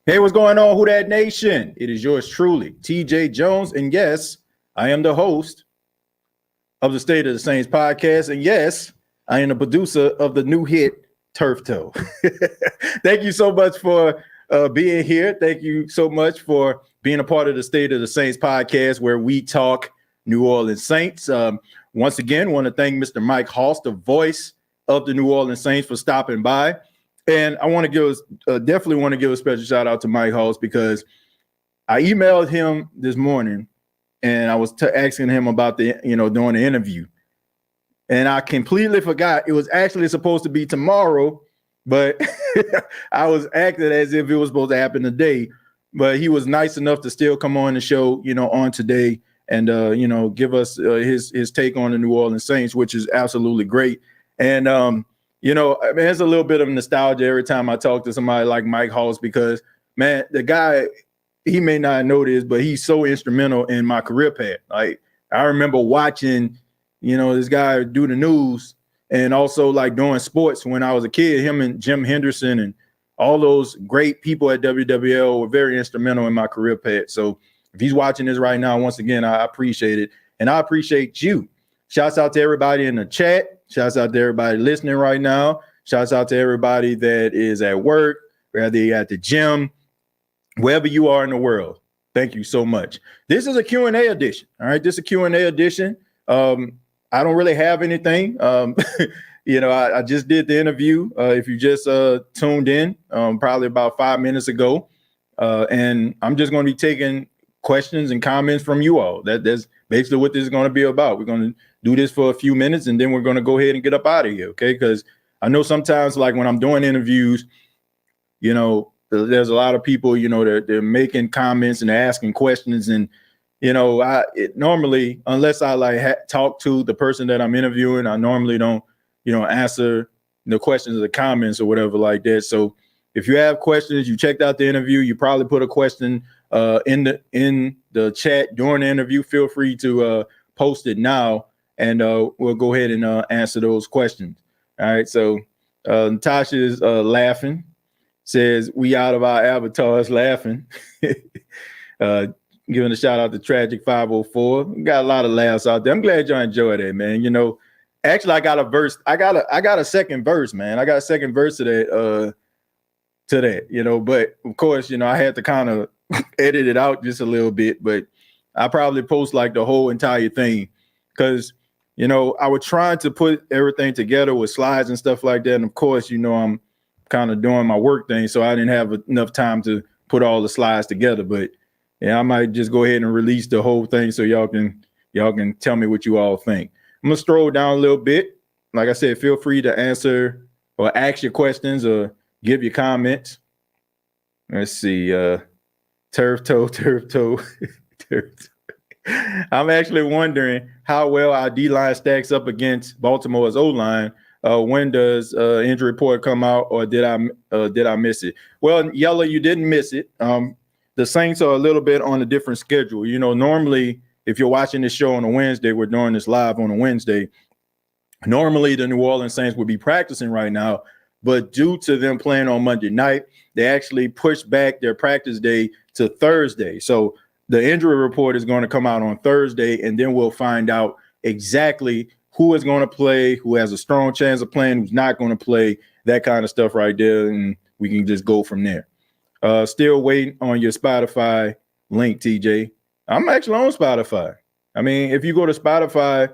Hey, what's going on, WHO DAT Nation? It is yours truly, TJ Jones. And yes, I am the host of the State of the Saints podcast. And yes, I am the producer of the new hit, Turf Toe. Thank you so much for being here. Thank you so much for being a part of the State of the Saints podcast, where we talk New Orleans Saints. Once again, want to thank Mr. Mike Hoss, the voice of the New Orleans Saints, for stopping by. And I want to definitely want to give a special shout out to Mike Hoss, because I emailed him this morning and I was asking him about doing the interview. And I completely forgot it was actually supposed to be tomorrow, but I was acting as if it was supposed to happen today. But he was nice enough to still come on the show, on today and, give us his take on the New Orleans Saints, which is absolutely great. And, there's a little bit of nostalgia every time I talk to somebody like Mike Hoss, because, man, the guy, he may not know this, but he's so instrumental in my career path. Like, I remember watching, this guy do the news and also like doing sports when I was a kid. Him and Jim Henderson and all those great people at WWL were very instrumental in my career path. So if he's watching this right now, once again, I appreciate it. And I appreciate you. Shouts out to everybody in the chat. Shouts out to everybody listening right now. Shouts out to everybody that is at work, whether you're at the gym, wherever you are in the world. Thank you so much. This is a Q&A edition. All right, this is a Q&A edition. I don't really have anything. I just did the interview. If you just tuned in, probably about 5 minutes ago, and I'm just going to be taking questions and comments from you all. That's basically what this is going to be about. We're going to do this for a few minutes, and then we're going to go ahead and get up out of here, okay? Because I know sometimes, like when I'm doing interviews, there's a lot of people, they're making comments and they're asking questions, and normally, unless I talk to the person that I'm interviewing, I normally don't, answer the questions or the comments or whatever like that. So if you have questions, you checked out the interview, you probably put a question in the chat during the interview. Feel free to post it now, and we'll go ahead and answer those questions. All right. So Natasha is laughing, says we out of our avatars laughing. Giving a shout out to Tragic 504. We got a lot of laughs out there. I'm glad y'all enjoyed it, man. You know, actually, I got a verse. I got a second verse, man. I got a second verse to that, you know. But of course, you know, I had to kind of edit it out just a little bit. But I probably post like the whole entire thing because, you know, I was trying to put everything together with slides and stuff like that. And of course, you know, I'm kind of doing my work thing, so I didn't have enough time to put all the slides together. But yeah, I might just go ahead and release the whole thing so y'all can tell me what you all think. I'm gonna scroll down a little bit. Like I said, feel free to answer or ask your questions or give your comments. Let's see. Turf toe. I'm actually wondering how well our D-line stacks up against Baltimore's O-line. When does injury report come out, or did I miss it? Well, Yella, you didn't miss it. The Saints are a little bit on a different schedule. You know, normally if you're watching this show on a Wednesday, we're doing this live on a Wednesday. Normally the New Orleans Saints would be practicing right now, but due to them playing on Monday night, they actually pushed back their practice day to Thursday. So the injury report is going to come out on Thursday, and then we'll find out exactly who is going to play, who has a strong chance of playing, who's not going to play, that kind of stuff right there, and we can just go from there. Still waiting on your Spotify link, TJ. I'm actually on Spotify. I mean, if you go to Spotify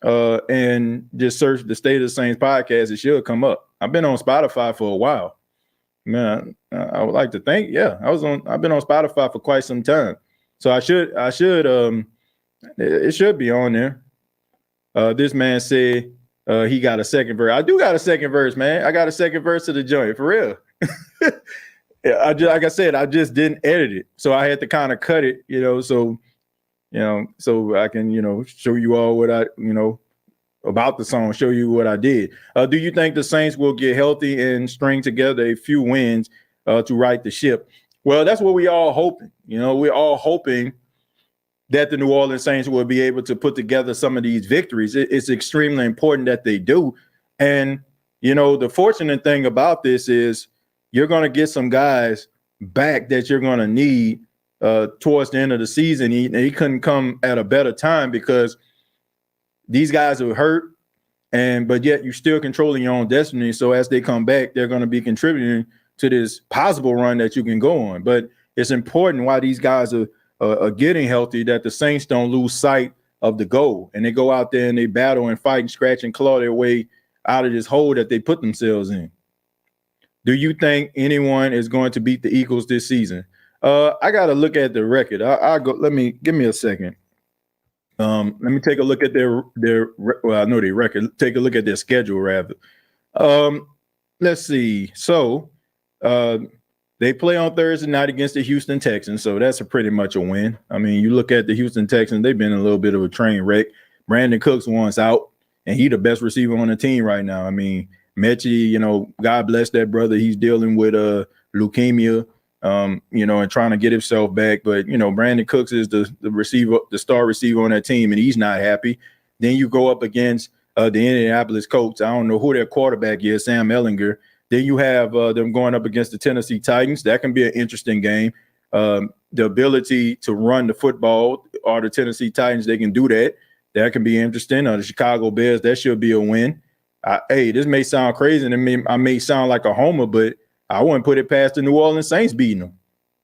and just search the State of the Saints podcast, it should come up. I've been on Spotify for a while. Man, I would like to think, yeah, I've been on Spotify for quite some time. So it should be on there. This man said he got a second verse. I do got a second verse, man. I got a second verse of the joint, for real. Yeah, like I said, I just didn't edit it. So I had to kind of cut it, so I can, show you all what about the song, show you what I did. Do you think the Saints will get healthy and string together a few wins to right the ship? Well, that's what we all hoping. We're all hoping that the New Orleans Saints will be able to put together some of these victories. It's extremely important that they do. And, the fortunate thing about this is you're going to get some guys back that you're going to need towards the end of the season. He couldn't come at a better time because these guys are hurt, but yet you're still controlling your own destiny. So as they come back, they're going to be contributing to this possible run that you can go on. But it's important while these guys are getting healthy that the Saints don't lose sight of the goal, and they go out there and they battle and fight and scratch and claw their way out of this hole that they put themselves in. Do you think anyone is going to beat the Eagles this season? I got to look at the record. I'll go. Give me a second. Let me take a look at their I know their record. Take a look at their schedule, rather. Let's see. So they play on Thursday night against the Houston Texans, so that's pretty much a win. I mean, you look at the Houston Texans, they've been a little bit of a train wreck. Brandon Cooks wants out, and he's the best receiver on the team right now. I mean, Mechie, God bless that brother. He's dealing with leukemia, and trying to get himself back. But, Brandon Cooks is the receiver, the star receiver on that team, and he's not happy. Then you go up against the Indianapolis Colts. I don't know who their quarterback is, Sam Ehlinger. Then you have them going up against the Tennessee Titans. That can be an interesting game. The ability to run the football, or the Tennessee Titans, they can do that. That can be interesting. The Chicago Bears, that should be a win. Hey, this may sound crazy, and I may sound like a homer, but I wouldn't put it past the New Orleans Saints beating them.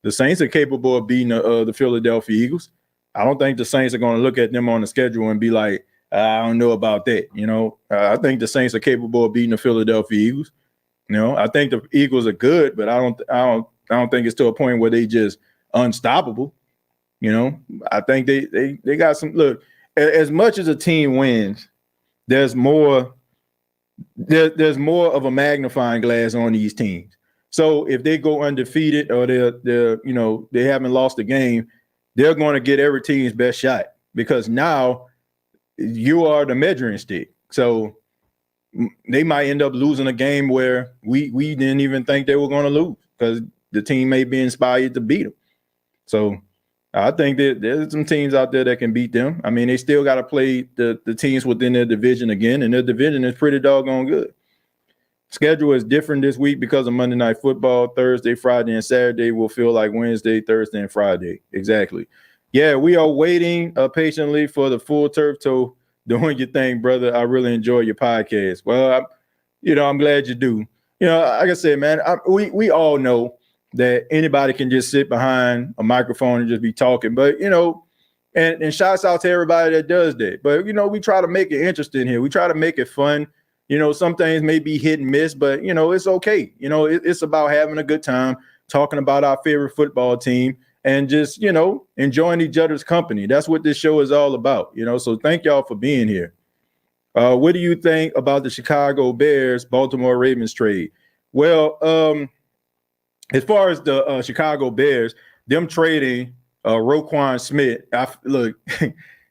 The Saints are capable of beating the Philadelphia Eagles. I don't think the Saints are going to look at them on the schedule and be like, I don't know about that. I think the Saints are capable of beating the Philadelphia Eagles. I think the Eagles are good, but I don't think it's to a point where they just unstoppable. I think they got some. Look, as much as a team wins, there's more of a magnifying glass on these teams. So if they go undefeated, or they haven't lost a game, they're going to get every team's best shot, because now you are the measuring stick. So they might end up losing a game where we didn't even think they were going to lose because the team may be inspired to beat them. So I think that there's some teams out there that can beat them. I mean, they still got to play the teams within their division again, and their division is pretty doggone good. Schedule is different this week because of Monday Night Football. Thursday, Friday, and Saturday will feel like Wednesday, Thursday, and Friday. Exactly. Yeah, we are waiting patiently for the full turf toe. Doing your thing, brother. I really enjoy your podcast. Well, I'm glad you do. Like I said, man, we all know that anybody can just sit behind a microphone and just be talking. But, and shouts out to everybody that does that. But, we try to make it interesting here. We try to make it fun. Some things may be hit and miss, but, it's okay. It's about having a good time, talking about our favorite football team, and just, enjoying each other's company. That's what this show is all about, So thank y'all for being here. What do you think about the Chicago Bears, Baltimore Ravens trade? Well, as far as the Chicago Bears, them trading Roquan Smith, look,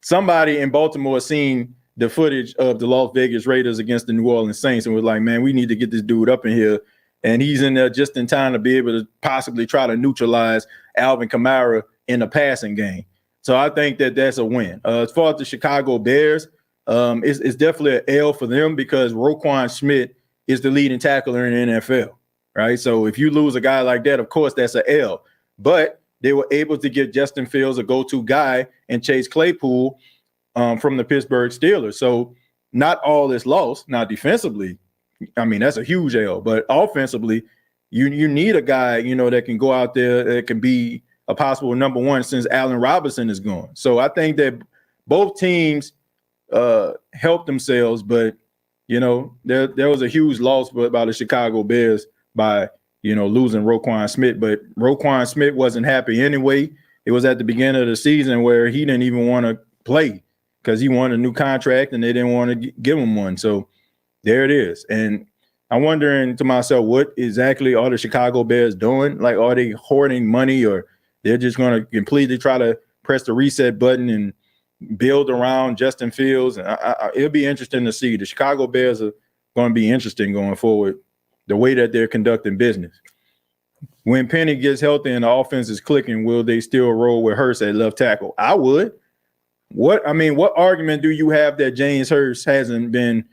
somebody in Baltimore seen the footage of the Las Vegas Raiders against the New Orleans Saints and was like, man, we need to get this dude up in here. And he's in there just in time to be able to possibly try to neutralize Alvin Kamara in the passing game. So I think that that's a win. As far as the Chicago Bears, it's definitely an L for them because Roquan Smith is the leading tackler in the NFL, right? So if you lose a guy like that, of course, that's an L. But they were able to get Justin Fields a go-to guy and Chase Claypool from the Pittsburgh Steelers. So not all is lost. Now, defensively, I mean, that's a huge L. But offensively, you need a guy, that can go out there, that can be a possible number one since Allen Robinson is gone. So I think that both teams helped themselves, but, there was a huge loss by the Chicago Bears by, losing Roquan Smith. But Roquan Smith wasn't happy anyway. It was at the beginning of the season where he didn't even want to play because he wanted a new contract and they didn't want to give him one. So there it is. And I'm wondering to myself, what exactly are the Chicago Bears doing? Like, are they hoarding money or they're just going to completely try to press the reset button and build around Justin Fields? And it'll be interesting to see. The Chicago Bears are going to be interesting going forward, the way that they're conducting business. When Penny gets healthy and the offense is clicking, will they still roll with Hurst at left tackle? I would. What argument do you have that James Hurst hasn't been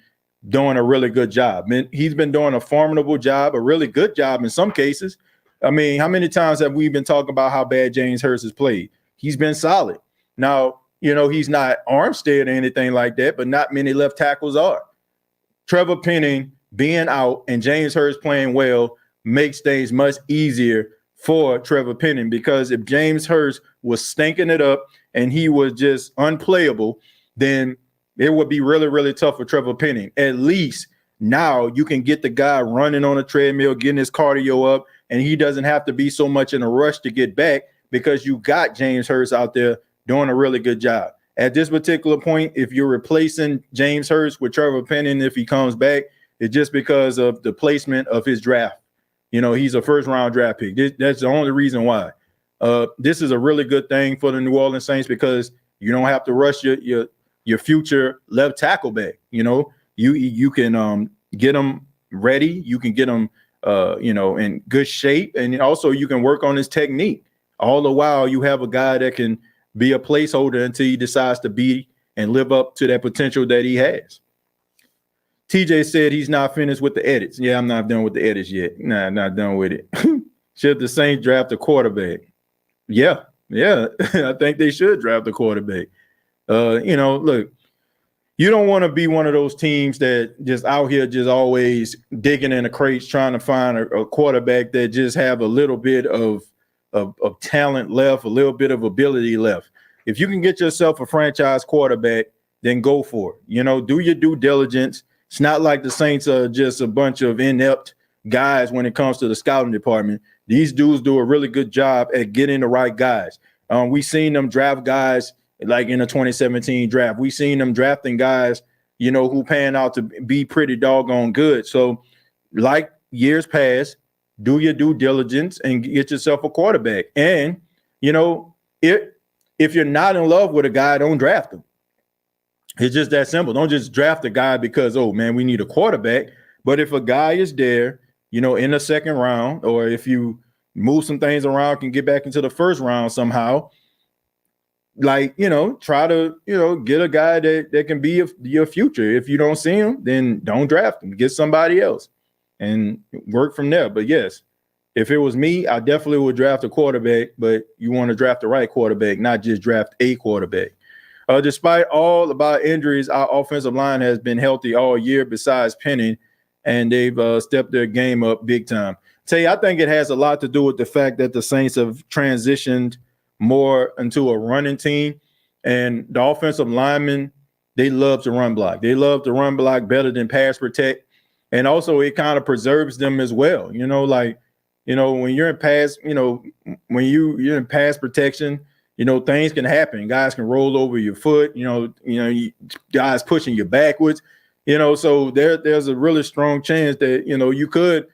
doing a really good job? I mean, he's been doing a formidable job, a really good job in some cases. I mean, how many times have we been talking about how bad James Hurst has played? He's been solid. Now, he's not Armstead or anything like that, but not many left tackles are. Trevor Penning being out and James Hurst playing well makes things much easier for Trevor Penning, because if James Hurst was stinking it up and he was just unplayable, then it would be really, really tough for Trevor Penning. At least now you can get the guy running on a treadmill, getting his cardio up, and he doesn't have to be so much in a rush to get back because you got James Hurst out there doing a really good job. At this particular point, if you're replacing James Hurst with Trevor Penning, if he comes back, it's just because of the placement of his draft. He's a first-round draft pick. That's the only reason why. This is a really good thing for the New Orleans Saints because you don't have to rush your future left tackle back. You can get them ready. You can get them, in good shape. And also you can work on his technique. All the while you have a guy that can be a placeholder until he decides to be and live up to that potential that he has. TJ said he's not finished with the edits. Yeah, I'm not done with the edits yet. Nah, I'm not done with it. Should the Saints draft a quarterback? Yeah. I think they should draft a quarterback. Look, you don't want to be one of those teams that just out here just always digging in the crates trying to find a quarterback that just have a little bit of talent left, a little bit of ability left. If you can get yourself a franchise quarterback, then go for it. Do your due diligence. It's not like the Saints are just a bunch of inept guys when it comes to the scouting department. These dudes do a really good job at getting the right guys. We seen them draft guys like in the 2017 draft. We seen them drafting guys, who pan out to be pretty doggone good. So like years past, do your due diligence and get yourself a quarterback. And, if you're not in love with a guy, don't draft him. It's just that simple. Don't just draft a guy because, oh, man, we need a quarterback. But if a guy is there, in the second round, or if you move some things around, can get back into the first round somehow, try to, get a guy that can be your future. If you don't see him, then don't draft him. Get somebody else and work from there. But yes, if it was me, I definitely would draft a quarterback, but you want to draft the right quarterback, not just draft a quarterback. Despite all about injuries, our offensive line has been healthy all year besides Penning, and they've stepped their game up big time. I think it has a lot to do with the fact that the Saints have transitioned more into a running team, and the offensive linemen, they love to run block. They love to run block better than pass protect, and also it kind of preserves them as well. When you're in pass, when you're in pass protection, things can happen. Guys can roll over your foot. Guys pushing you backwards. So there's a really strong chance that you could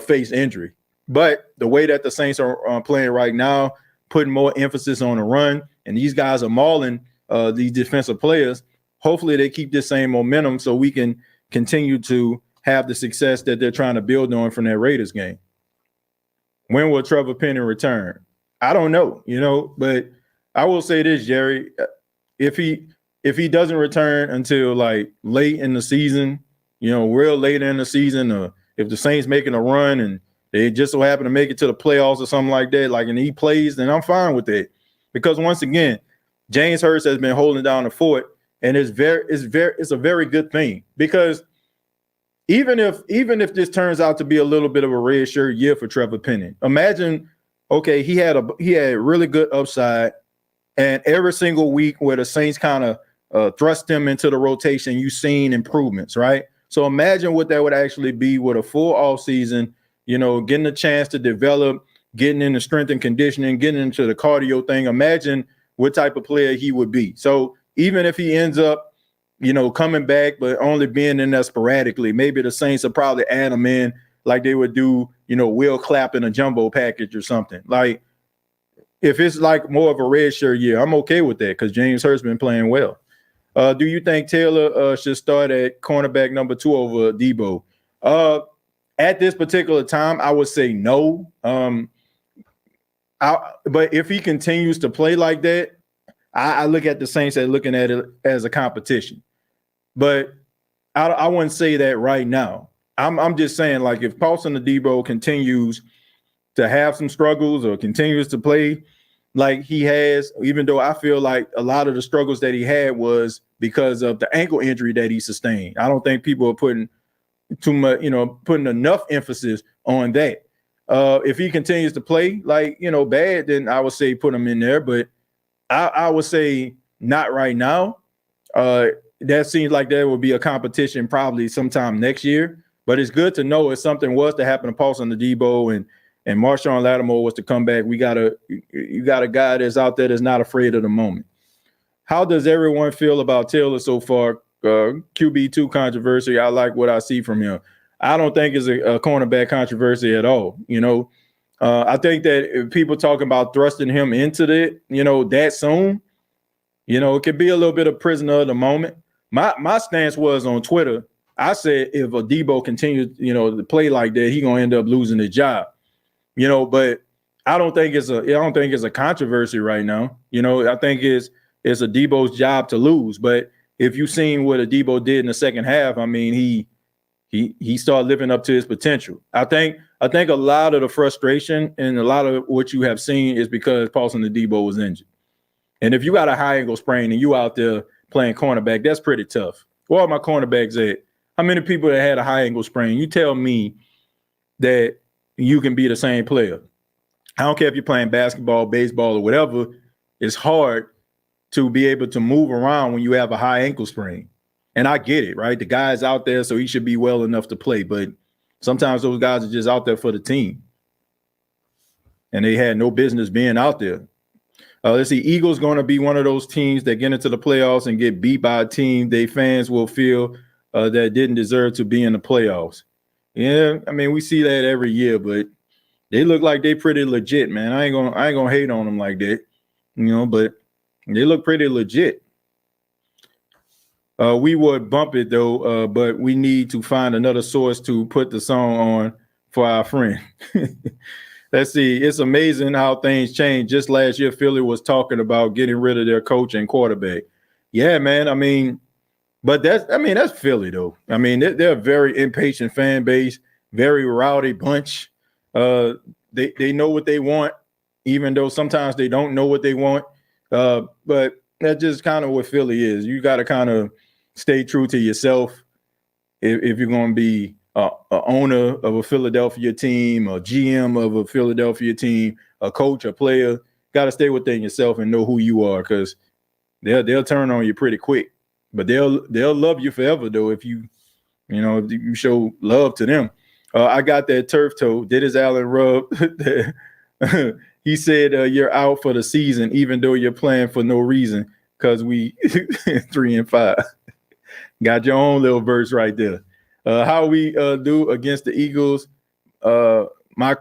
face injury. But the way that the Saints are playing right now, putting more emphasis on the run, and these guys are mauling these defensive players. Hopefully, they keep this same momentum so we can continue to have the success that they're trying to build on from that Raiders game. When will Trevor Penning return? I don't know, but I will say this, Jerry. If he doesn't return until late in the season, real late in the season, or if the Saints making a run and they just so happen to make it to the playoffs or something like that, and he plays, then I'm fine with that. Because once again, James Hurst has been holding down the fort, and it's a very good thing. Because even if this turns out to be a little bit of a red shirt year for Trevor Penning, imagine, okay, he had really good upside. And every single week where the Saints kind of thrust him into the rotation, you've seen improvements, right? So imagine what that would actually be with a full offseason, getting a chance to develop, getting into strength and conditioning, getting into the cardio thing. Imagine what type of player he would be. So even if he ends up, coming back, but only being in there sporadically, maybe the Saints will probably add him in like they would do, Will Clapp in a jumbo package or something. If it's more of a red shirt year, I'm okay with that because James Hurst been playing well. Do you think Taylor should start at cornerback number 2 over Debo? At this particular time, I would say no. But if he continues to play like that, I look at the Saints as looking at it as a competition. But I wouldn't say that right now. I'm just saying, if Paulson Adebo continues to have some struggles or continues to play like he has, even though I feel like a lot of the struggles that he had was because of the ankle injury that he sustained. I don't think people are putting too much, putting enough emphasis on that. If he continues to play bad, then I would say put him in there. But I would say not right now. That seems like there will be a competition probably sometime next year. But it's good to know if something was to happen to Paulson Adebo and Marshawn Lattimore was to come back, you got a guy that's out there that's not afraid of the moment. How does everyone feel about Taylor so far? QB2 controversy. I like what I see from him. I don't think it's a cornerback controversy at all. I think that if people talking about thrusting him into that soon, it could be a little bit of prisoner of the moment. My stance was on Twitter. I said if Adebo continues, to play like that, he's gonna end up losing his job. But I don't think it's a controversy right now. I think it's Adebo's job to lose. But if you've seen what Adebo did in the second half, I mean, he started living up to his potential. I think a lot of the frustration and a lot of what you have seen is because Paulson Adebo was injured. And if you got a high ankle sprain and you out there playing cornerback, that's pretty tough. Where are my cornerbacks at? How many people that had a high ankle sprain? You tell me that you can be the same player. I don't care if you're playing basketball, baseball, or whatever. It's hard to be able to move around when you have a high ankle sprain. And I get it, right? The guy's out there, so he should be well enough to play. But sometimes those guys are just out there for the team. And they had no business being out there. Let's see, Eagles going to be one of those teams that get into the playoffs and get beat by a team they fans will feel that didn't deserve to be in the playoffs. Yeah, I mean, we see that every year, but they look like they pretty legit, man. I ain't gonna hate on them like that, but they look pretty legit. We would bump it though, but we need to find another source to put the song on for our friend. Let's see. It's amazing how things change. Just last year, Philly was talking about getting rid of their coach and quarterback. Yeah, man. I mean, but that's Philly though. I mean, they're a very impatient fan base, very rowdy bunch. They know what they want, even though sometimes they don't know what they want. But that's just kind of what Philly is. You got to kind of stay true to yourself if you're going to be a owner of a Philadelphia team, a GM of a Philadelphia team, a coach, a player. Got to stay within yourself and know who you are, because they'll turn on you pretty quick. But they'll love you forever though if you show love to them. I got that turf toe. Did his Allen rub? He said you're out for the season, even though you're playing for no reason, because we 3-5. Got your own little verse right there. How we do against the Eagles? My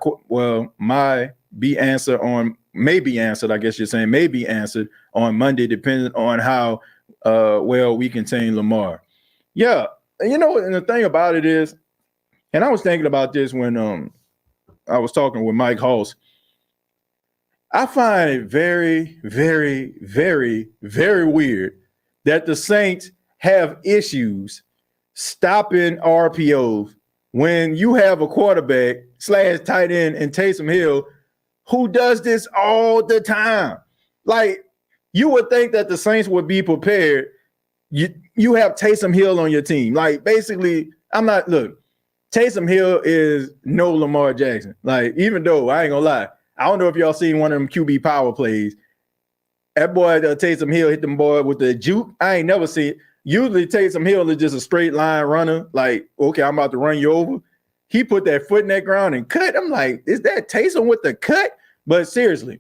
be answered on may be answered. I guess you're saying may be answered on Monday, depending on how well we contain Lamar. Yeah, and the thing about it is, and I was thinking about this when I was talking with Mike Hoss. I find it very, very, very, very weird that the Saints have issues stopping RPOs when you have a quarterback / tight end and Taysom Hill who does this all the time. Like, you would think that the Saints would be prepared. You have Taysom Hill on your team. Like, basically, Taysom Hill is no Lamar Jackson. Like, even though, I ain't gonna lie, I don't know if y'all seen one of them QB power plays. That boy, Taysom Hill, hit them boy with the juke. I ain't never seen it. Usually Taysom Hill is just a straight line runner. Like, okay, I'm about to run you over. He put that foot in that ground and cut. I'm like, is that Taysom with the cut? But seriously,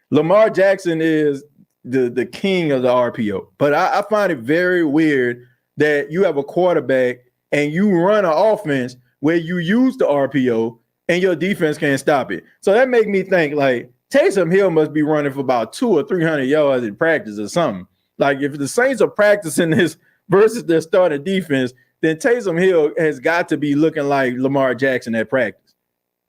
Lamar Jackson is the king of the RPO. But I find it very weird that you have a quarterback and you run an offense where you use the RPO and your defense can't stop it. So that makes me think, like, Taysom Hill must be running for about 200 or 300 yards in practice or something. Like, if the Saints are practicing this versus their starting defense, then Taysom Hill has got to be looking like Lamar Jackson at practice.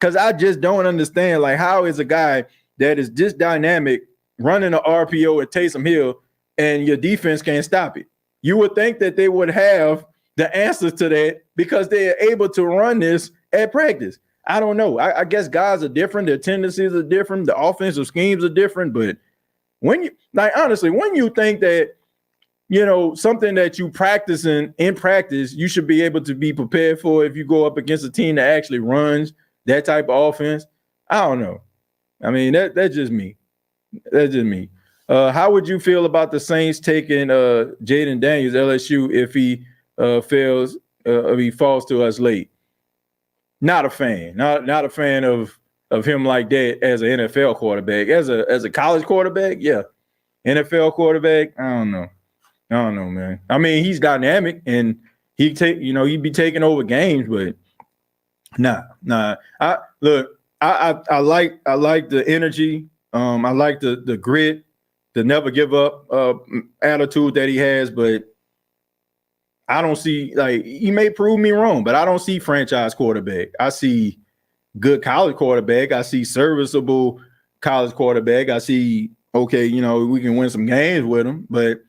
Because I just don't understand, like, how is a guy that is this dynamic running an RPO at Taysom Hill and your defense can't stop it? You would think that they would have the answers to that because they are able to run this at practice. I don't know. I guess guys are different. Their tendencies are different. The offensive schemes are different. But when honestly, when you think that, something that you practice in practice, you should be able to be prepared for if you go up against a team that actually runs that type of offense. I don't know. I mean, that's just me. That's just me. How would you feel about the Saints taking Jayden Daniels, LSU, if he if he falls to us late? Not a fan. Not a fan of him like that as an NFL quarterback. As a college quarterback, yeah. NFL quarterback, I don't know, man. I mean, he's dynamic and he'd be taking over games, but nah. I like the energy. I like the grit, the never give up attitude that he has, but I don't see, like, he may prove me wrong, but I don't see franchise quarterback. I see good college quarterback. I see serviceable college quarterback. I see, okay, we can win some games with him. But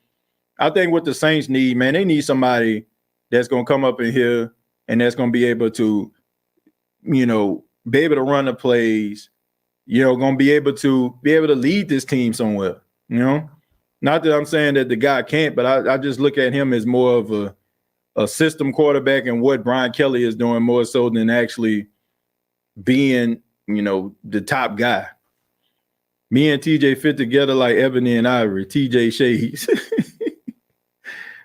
I think what the Saints need, man, they need somebody that's going to come up in here and that's going to be able to, be able to run the plays, going to be able to lead this team somewhere, Not that I'm saying that the guy can't, but I just look at him as more of a system quarterback and what Brian Kelly is doing more so than actually being, the top guy. Me and TJ fit together like Ebony and Ivory. TJ shades.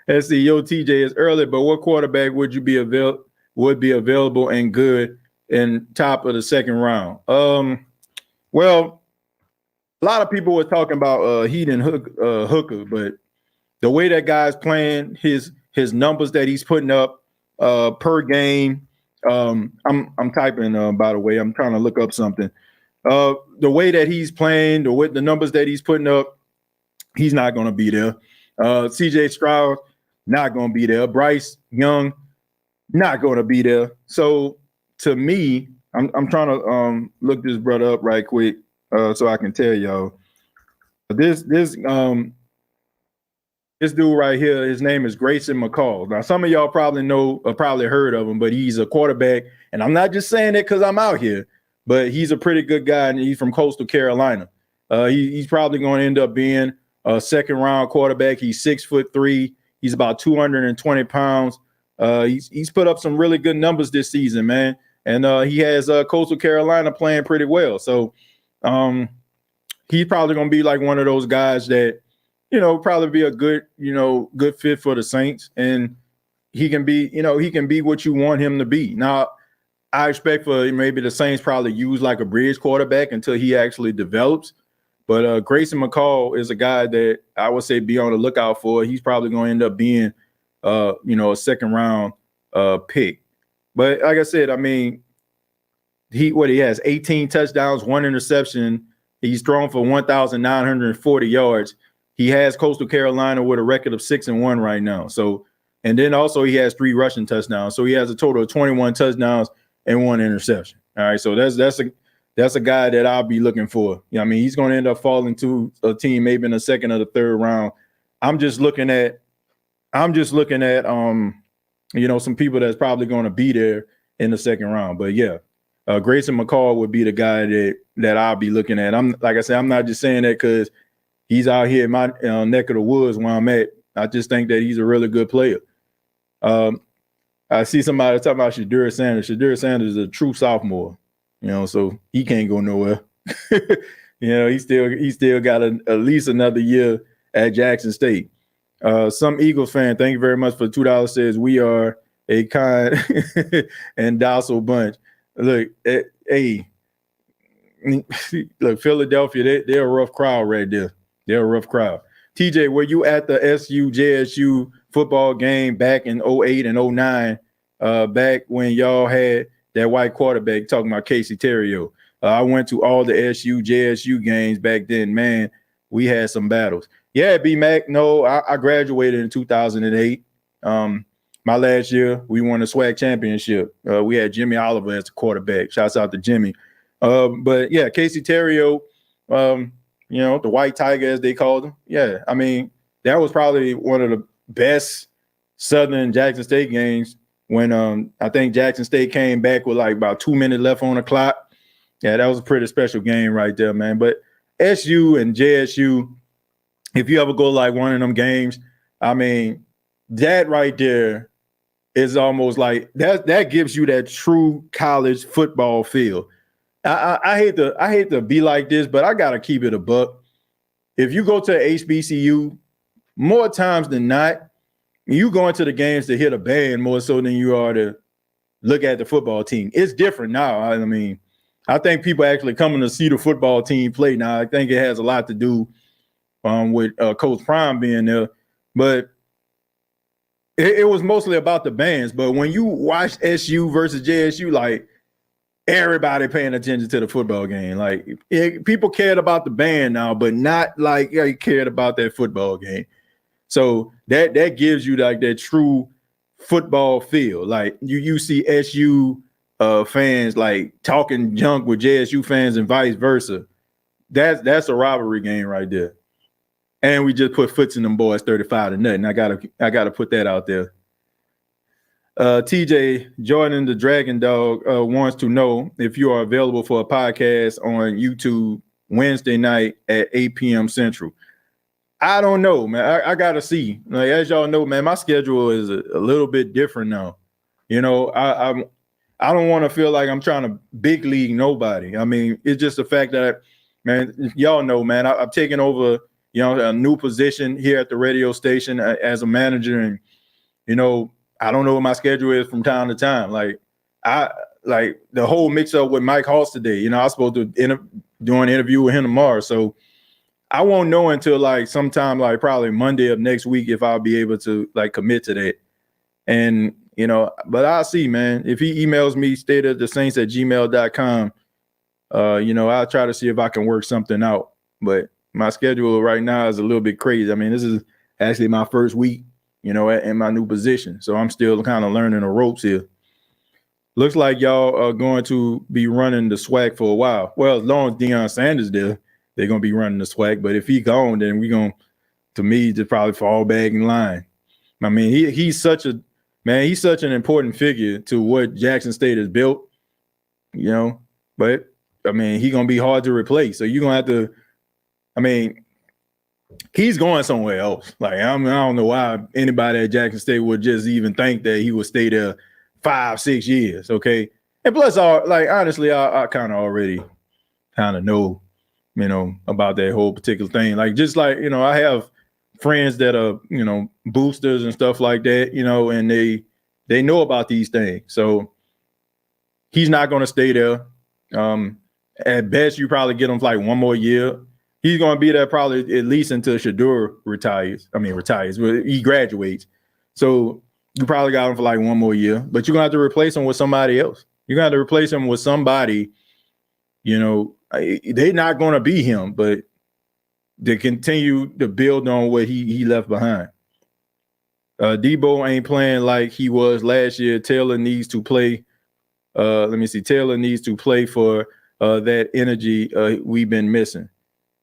Let's see, TJ is early, but what quarterback would be available and good in top of the second round? Well, a lot of people were talking about Heaton Hooker, but the way that guy's playing, his numbers that he's putting up per game. I'm typing, by the way. I'm trying to look up something. The way that he's playing, the numbers that he's putting up, he's not going to be there. CJ Stroud, not going to be there. Bryce Young, not going to be there. So to me, I'm trying to look this brother up right quick so I can tell y'all. This dude right here, his name is Grayson McCall. Now, some of y'all probably know or probably heard of him, but he's a quarterback. And I'm not just saying it because I'm out here, but he's a pretty good guy, and he's from Coastal Carolina. He's probably going to end up being a second-round quarterback. He's 6'3". He's about 220 pounds. He's put up some really good numbers this season, man. And he has Coastal Carolina playing pretty well. So he's probably going to be like one of those guys that, probably be a good fit for the Saints. And he can be what you want him to be. Now, I expect for maybe the Saints probably use like a bridge quarterback until he actually develops. But Grayson McCall is a guy that I would say be on the lookout for. He's probably going to end up being, a second round pick. But like I said, I mean, he has 18 touchdowns, 1 interception. He's thrown for 1,940 yards. He has Coastal Carolina with a record of 6-1 right now. So, and then also he has 3 rushing touchdowns. So he has a total of 21 touchdowns and 1 interception. All right. So that's a guy that I'll be looking for. I mean, he's going to end up falling to a team maybe in the second or the third round. I'm just looking at some people that's probably going to be there in the second round. But yeah, Grayson McCall would be the guy that I'll be looking at. I'm like I said, I'm not just saying that because he's out here in my neck of the woods where I'm at. I just think that he's a really good player. I see somebody talking about Shedeur Sanders. Shedeur Sanders is a true sophomore, so he can't go nowhere. He still got at least another year at Jackson State. Some Eagles fan, thank you very much for $2, says we are a kind and docile bunch. Look, look, Philadelphia, they're a rough crowd right there. They're a rough crowd. TJ, were you at the SU-JSU football game back in 08 and 09, back when y'all had that white quarterback talking about Casey Terrio? I went to all the SU-JSU games back then. Man, we had some battles. Yeah, B-Mac, no, I graduated in 2008. My last year, we won the SWAC championship. We had Jimmy Oliver as the quarterback. Shouts out to Jimmy. But, yeah, Casey Terrio, the white tiger, as they called him. Yeah, I mean, that was probably one of the best Southern Jackson State games when I think Jackson State came back with like about 2 minutes left on the clock. Yeah, that was a pretty special game right there, man. But SU and JSU, if you ever go like one of them games, I mean, that right there is almost like that gives you that true college football feel. I hate to be like this, but I gotta keep it a buck. If you go to HBCU, more times than not, you go into the games to hit a band more so than you are to look at the football team. It's different now. I mean, I think people actually coming to see the football team play now. I think it has a lot to do with Coach Prime being there, but it was mostly about the bands. But when you watch SU versus JSU, like everybody paying attention to the football game. Like people cared about the band now, but not like they cared about that football game. So that gives you like that true football feel. Like you see SU fans like talking junk with JSU fans and vice versa. That's a rivalry game right there. And we just put foots in them boys 35-0. I gotta put that out there. TJ Jordan, the Dragon Dog, wants to know if you are available for a podcast on YouTube Wednesday night at 8 p.m. Central. I don't know, man. I gotta see. Like, as y'all know, man, my schedule is a little bit different now. I don't want to feel like I'm trying to big league nobody. I mean, it's just the fact that, man, y'all know, man, I've taken over, a new position here at the radio station as a manager, and I don't know what my schedule is from time to time. Like the whole mix up with Mike Hoss today. I was supposed to do an interview with him tomorrow, so I won't know until like sometime like probably Monday of next week if I'll be able to like commit to that. And but I'll see, man. If he emails me stateofthesaints@gmail.com, I'll try to see if I can work something out. But my schedule right now is a little bit crazy. I mean, this is actually my first week in my new position. So I'm still kind of learning the ropes here. Looks like y'all are going to be running the SWAC for a while. Well, as long as Deion Sanders there, they're going to be running the SWAC. But if he gone, then we're going to me, just probably fall back in line. I mean, he's such an important figure to what Jackson State has built, but I mean, he's going to be hard to replace. So you're going to have to, I mean, he's going somewhere else. Like, I don't know why anybody at Jackson State would just even think that he would stay there 5-6 years. Okay. And plus, honestly, I kind of already know, about that whole particular thing. Like, just like, I have friends that are, boosters and stuff like that, and they know about these things. So he's not going to stay there. At best, you probably get him for like one more year. He's going to be there probably at least until Shedeur retires. He graduates. So you probably got him for like one more year, but you're going to have to replace him with somebody else. You're going to have to replace him with somebody, they're not going to be him, but they continue to build on what he left behind. Debo ain't playing like he was last year. Taylor needs to play. Taylor needs to play for that energy we've been missing.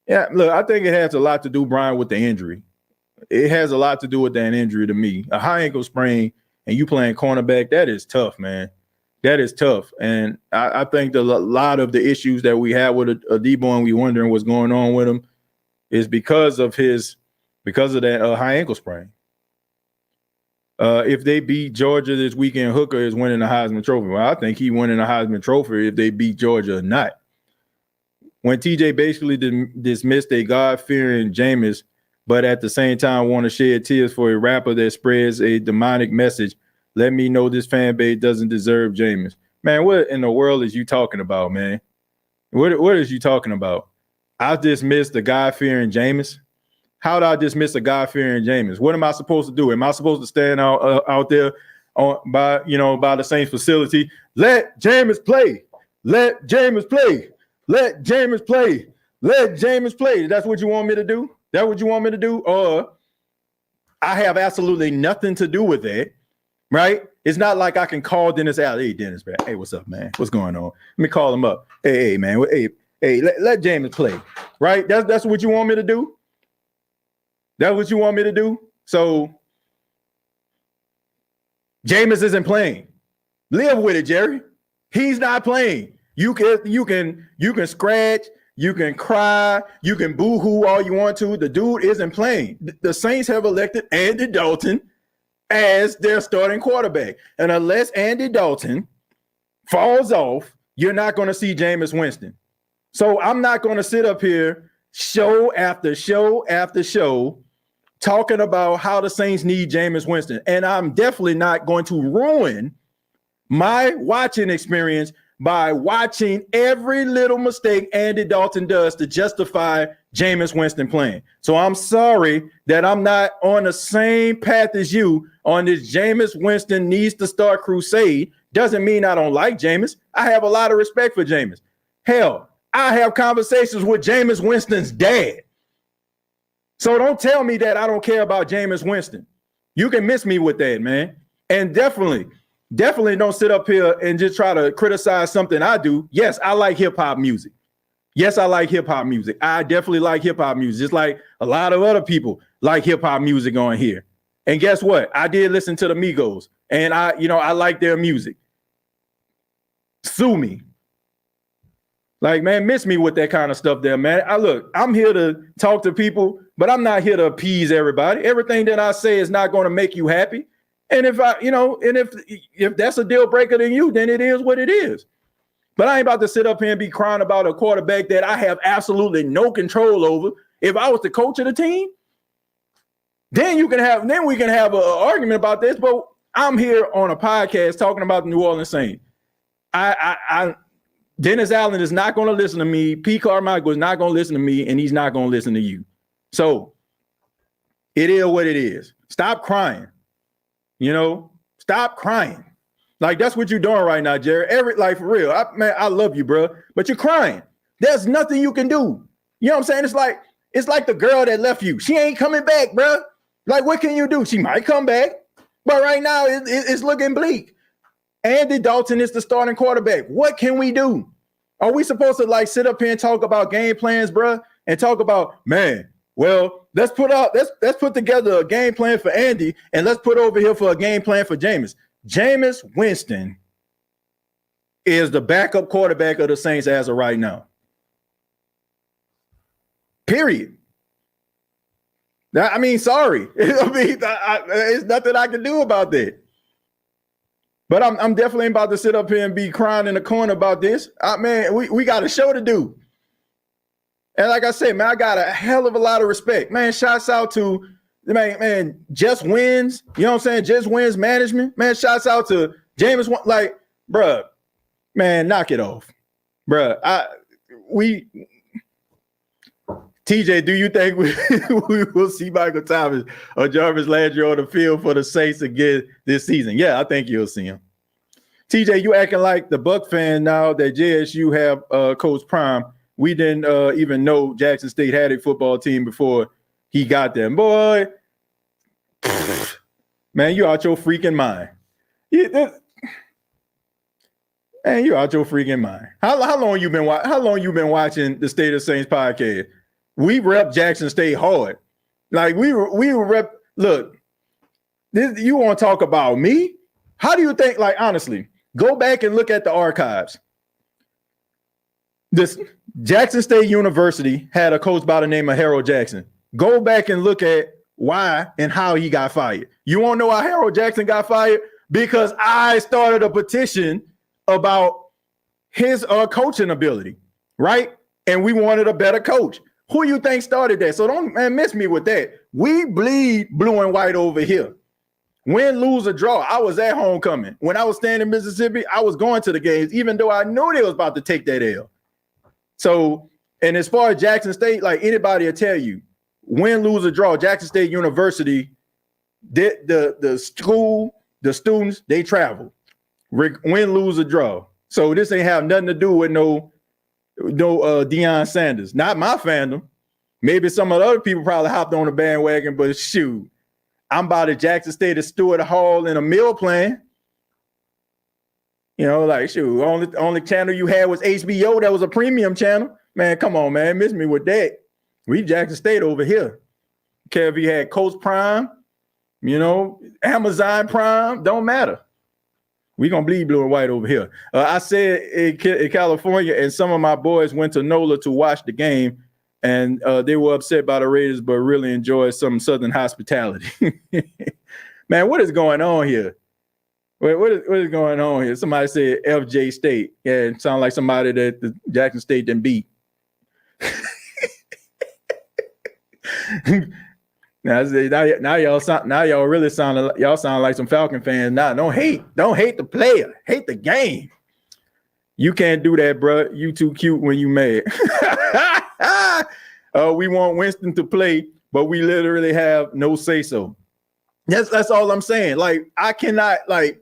Yeah, look, I think it has a lot to do, Brian, with the injury. It has a lot to do with that injury to me. A high ankle sprain and you playing cornerback, that is tough, man. That is tough. And I think a lot of the issues that we have with Debo and we wondering what's going on with him is because of that high ankle sprain. If they beat Georgia this weekend, Hooker is winning the Heisman Trophy. Well, I think he winning the Heisman Trophy if they beat Georgia or not. When TJ basically dismissed a God-fearing Jameis, but at the same time want to shed tears for a rapper that spreads a demonic message, let me know this fan base doesn't deserve Jameis. Man, what in the world is you talking about, man? What is you talking about? I dismissed the God-fearing Jameis? How do I dismiss a God-fearing Jameis? What am I supposed to do? Am I supposed to stand out there by the Saints facility? Let Jameis play. Let Jameis play. Let Jameis play. Let Jameis play. That's what you want me to do? That what you want me to do? Or I have absolutely nothing to do with that, right? It's not like I can call Dennis out. Hey, Dennis, man. Hey, what's up, man? What's going on? Let me call him up. Hey, man. Hey, let Jameis play, right? That's what you want me to do? That's what you want me to do? So Jameis isn't playing. Live with it, Jerry. He's not playing. You can scratch, you can cry, you can boo-hoo all you want to. The dude isn't playing. The Saints have elected Andy Dalton as their starting quarterback. And unless Andy Dalton falls off, you're not going to see Jameis Winston. So I'm not going to sit up here show after show after show talking about how the Saints need Jameis Winston. And I'm definitely not going to ruin my watching experience by watching every little mistake Andy Dalton does to justify Jameis Winston playing. So I'm sorry that I'm not on the same path as you on this Jameis Winston needs to start crusade. Doesn't mean I don't like Jameis. I have a lot of respect for Jameis. Hell, I have conversations with Jameis Winston's dad. So don't tell me that I don't care about Jameis Winston. You can miss me with that, man. And definitely don't sit up here and just try to criticize something I do. Yes, I like hip-hop music. Yes, I like hip-hop music. I definitely like hip-hop music, just like a lot of other people like hip-hop music on here. And guess what? I did listen to the Migos, and I like their music. Sue me. Like, man, miss me with that kind of stuff there, man. I'm here to talk to people, but I'm not here to appease everybody. Everything that I say is not going to make you happy. And if that's a deal breaker to you, then it is what it is. But I ain't about to sit up here and be crying about a quarterback that I have absolutely no control over. If I was the coach of the team, then we can have an argument about this. But I'm here on a podcast talking about the New Orleans Saints. Dennis Allen is not going to listen to me. P. Carmichael is not going to listen to me, and he's not going to listen to you. So it is what it is. Stop crying. Stop crying. Like, that's what you're doing right now, Jerry. For real. I love you, bro, but you're crying. There's nothing you can do. You know what I'm saying? It's like the girl that left you. She ain't coming back, bro. Like, what can you do? She might come back, but right now it's looking bleak. Andy Dalton is the starting quarterback. What can we do? Are we supposed to like sit up here and talk about game plans, bro? And talk about, man, well, let's put together a game plan for Andy and let's put over here for a game plan for Jameis. Jameis Winston is the backup quarterback of the Saints as of right now. Period. I mean, sorry. There's nothing I can do about that. But I'm definitely about to sit up here and be crying in the corner about this. Man, we got a show to do. And like I said, man, I got a hell of a lot of respect. Man, shouts out to, man, Just Wins. You know what I'm saying? Just Wins Management. Man, shouts out to James. Like, bruh, man, knock it off. Bruh, TJ, do you think we will see Michael Thomas or Jarvis Landry on the field for the Saints again this season? Yeah, I think you'll see him. TJ, you acting like the Buck fan now that JSU have Coach Prime. We didn't even know Jackson State had a football team before he got there. Boy, man, you out your freaking mind. Man, you out your freaking mind. How long you been watching the State of Saints podcast? We rep Jackson State hard. Like we rep. Look, this, you want to talk about me? How do you think? Like honestly, go back and look at the archives. This Jackson State University had a coach by the name of Harold Jackson. Go back and look at why and how he got fired. You want to know why Harold Jackson got fired? Because I started a petition about his coaching ability, right? And we wanted a better coach. Who you think started that? So don't miss me with that. We bleed blue and white over here. Win, lose, or draw. I was at homecoming. When I was staying in Mississippi, I was going to the games, even though I knew they was about to take that L. So, and as far as Jackson State, like anybody will tell you, win, lose, or draw, Jackson State University, the school, the students, they travel. Win, lose, or draw. So this ain't have nothing to do with no Deion Sanders. Not my fandom. Maybe some of the other people probably hopped on the bandwagon, but shoot, I'm about at Jackson State at Stewart Hall in a meal plan. You know, like shoot, only channel you had was HBO. That was a premium channel. Man, come on, man, miss me with that. We Jackson State over here. Care if you had Coach Prime, you know, Amazon Prime, don't matter. We're going to bleed blue and white over here. I said in California, and some of my boys went to NOLA to watch the game, and they were upset by the Raiders, but really enjoyed some Southern hospitality. Man, what is going on here? What is going on here? Somebody said FJ State. Yeah, it sounds like somebody that the Jackson State didn't beat. Now y'all really sound like some Falcon fans. Now don't hate the player, hate the game. You can't do that, bro. You too cute when you mad. We want Winston to play, but we literally have no say so. That's all I'm saying. Like I cannot like.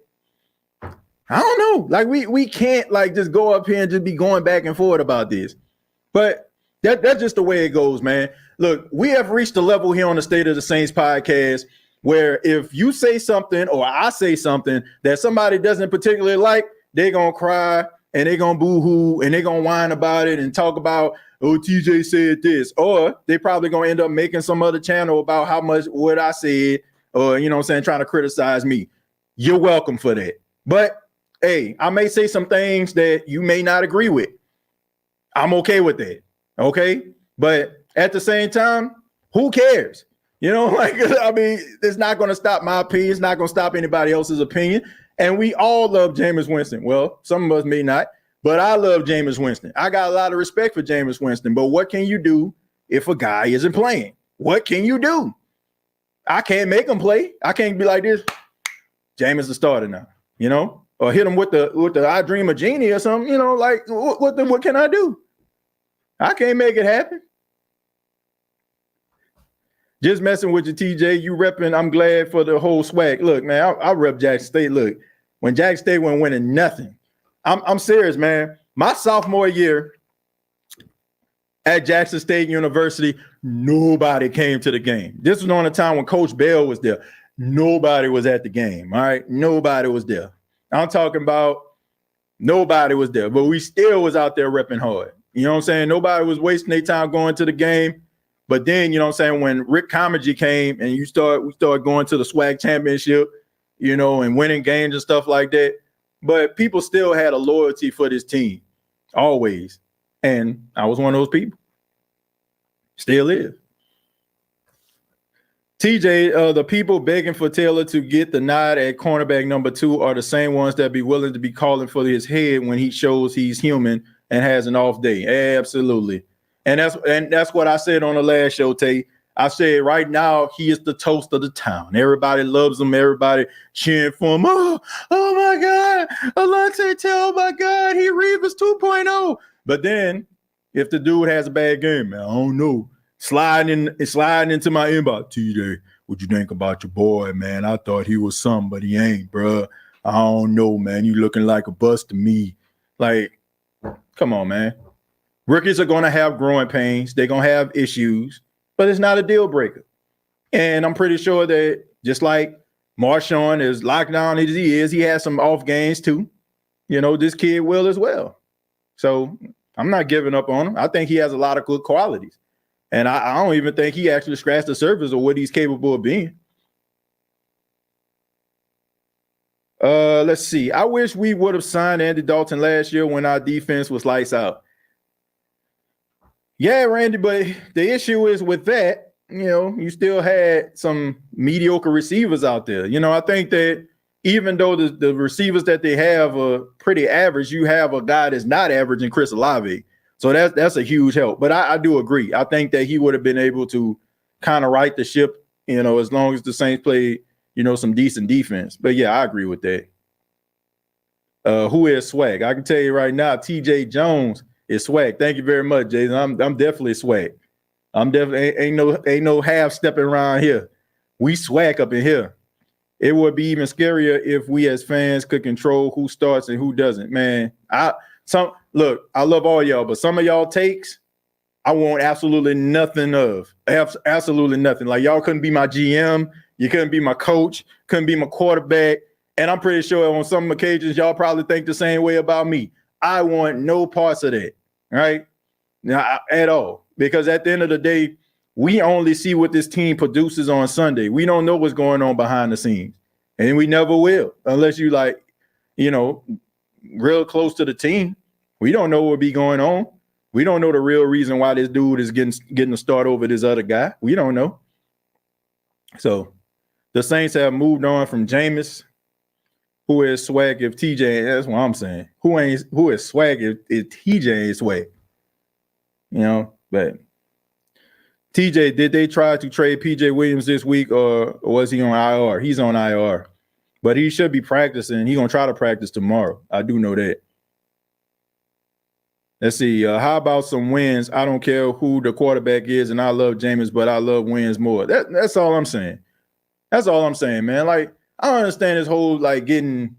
I don't know. Like we can't like just go up here and just be going back and forth about this. But that's just the way it goes, man. Look, we have reached a level here on the State of the Saints podcast where if you say something or I say something that somebody doesn't particularly like, they're going to cry and they're going to boo-hoo and they're going to whine about it and talk about, oh, TJ said this. Or they probably going to end up making some other channel about how much what I said or, you know what I'm saying, trying to criticize me. You're welcome for that. But, hey, I may say some things that you may not agree with. I'm okay with that. Okay? But at the same time, who cares? You know, like, I mean, it's not going to stop my opinion. It's not going to stop anybody else's opinion. And we all love Jameis Winston. Well, some of us may not, but I love Jameis Winston. I got a lot of respect for Jameis Winston. But what can you do if a guy isn't playing? What can you do? I can't make him play. I can't be like this. Jameis the starter now, you know, or hit him with the I Dream of Genie or something. You know, like what can I do? I can't make it happen. Just messing with you, TJ. You repping. I'm glad for the whole swag. Look, man, I rep Jackson State. Look, when Jackson State wasn't winning nothing, I'm serious, man. My sophomore year, at Jackson State University, nobody came to the game. This was on a time when Coach Bell was there. Nobody was at the game, all right? Nobody was there. I'm talking about nobody was there, but we still was out there repping hard. You know what I'm saying? Nobody was wasting their time going to the game. But then, you know what I'm saying, when Rick Comedy came and we started going to the SWAC championship, you know, and winning games and stuff like that. But people still had a loyalty for this team, always. And I was one of those people. Still is. TJ, the people begging for Taylor to get the nod at cornerback number 2 are the same ones that be willing to be calling for his head when he shows he's human and has an off day. Absolutely. And that's what I said on the last show, Tay. I said right now he is the toast of the town. Everybody loves him. Everybody cheering for him. Oh my God. Alontae Taylor, oh my God, he Revis 2.0. But then if the dude has a bad game, man, I don't know. Sliding into my inbox, TJ, what you think about your boy, man? I thought he was something, but he ain't, bro. I don't know, man. You looking like a bust to me. Like, come on, man. Rookies are going to have growing pains. They're going to have issues, but it's not a deal breaker. And I'm pretty sure that just like Marshawn, as locked down as he is, he has some off games too. You know, this kid will as well. So I'm not giving up on him. I think he has a lot of good qualities. And I don't even think he actually scratched the surface of what he's capable of being. Let's see. I wish we would have signed Andy Dalton last year when our defense was lights out. Yeah, Randy, but the issue is with that, you know, you still had some mediocre receivers out there. You know, I think that even though the receivers that they have are pretty average, you have a guy that's not average in Chris Olave. So that's a huge help. But I do agree. I think that he would have been able to kind of right the ship, you know, as long as the Saints played, you know, some decent defense. But, yeah, I agree with that. Who is swag? I can tell you right now, TJ Jones is swag. Thank you very much, Jason. I'm definitely swag. I'm definitely ain't no half stepping around here. We swag up in here. It would be even scarier if we as fans could control who starts and who doesn't. Man, look, I love all y'all, but some of y'all takes, I want absolutely nothing of. Absolutely nothing. Like, y'all couldn't be my GM. You couldn't be my coach. Couldn't be my quarterback. And I'm pretty sure on some occasions, y'all probably think the same way about me. I want no parts of that, right? Now, at all. Because at the end of the day, we only see what this team produces on Sunday. We don't know what's going on behind the scenes. And we never will, unless you, like, you know, real close to the team. We don't know what will be going on. We don't know the real reason why this dude is getting a start over this other guy. We don't know. So the Saints have moved on from Jameis. Who is swag if TJ? That's what I'm saying. Who is swag if TJ ain't swag? You know, but TJ, did they try to trade PJ Williams this week or was he on IR? He's on IR, but he should be practicing. He's going to try to practice tomorrow. I do know that. Let's see. How about some wins? I don't care who the quarterback is, and I love Jameis, but I love wins more. That's all I'm saying. That's all I'm saying, man. Like, I don't understand this whole, like, getting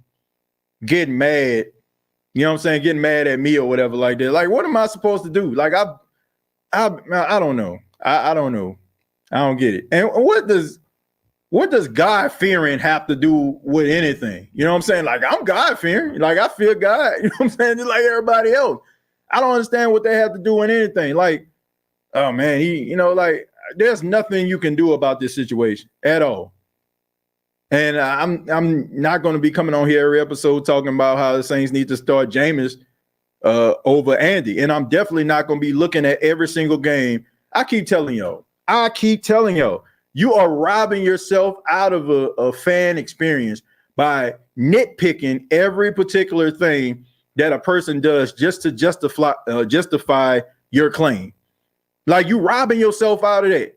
mad. You know what I'm saying? Getting mad at me or whatever like that. Like, what am I supposed to do? Like, I don't know. I don't know. I don't get it. And what does God-fearing have to do with anything? You know what I'm saying? Like, I'm God-fearing. Like, I fear God. You know what I'm saying? Just like everybody else. I don't understand what they have to do with anything. Like, oh, man, like, there's nothing you can do about this situation at all. And I'm not going to be coming on here every episode talking about how the Saints need to start Jameis over Andy. And I'm definitely not going to be looking at every single game. I keep telling y'all, you are robbing yourself out of a fan experience by nitpicking every particular thing that a person does just to justify your claim. Like, you robbing yourself out of that.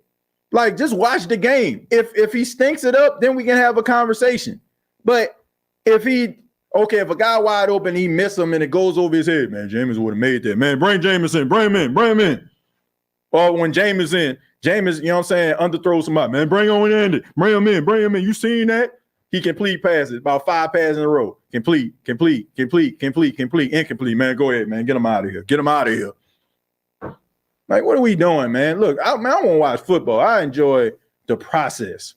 Like, just watch the game. If he stinks it up, then we can have a conversation. But if a guy wide open, he miss him and it goes over his head, man, Jameis would have made that. Man, bring Jameis in. Bring him in. Or when Jameis, you know what I'm saying, underthrows somebody. Man, bring on Andy. Bring him in. You seen that? He complete passes, about 5 passes in a row. Complete, incomplete. Man, go ahead, man. Get him out of here. Like, what are we doing, man? Look, I want to watch football. I enjoy the process.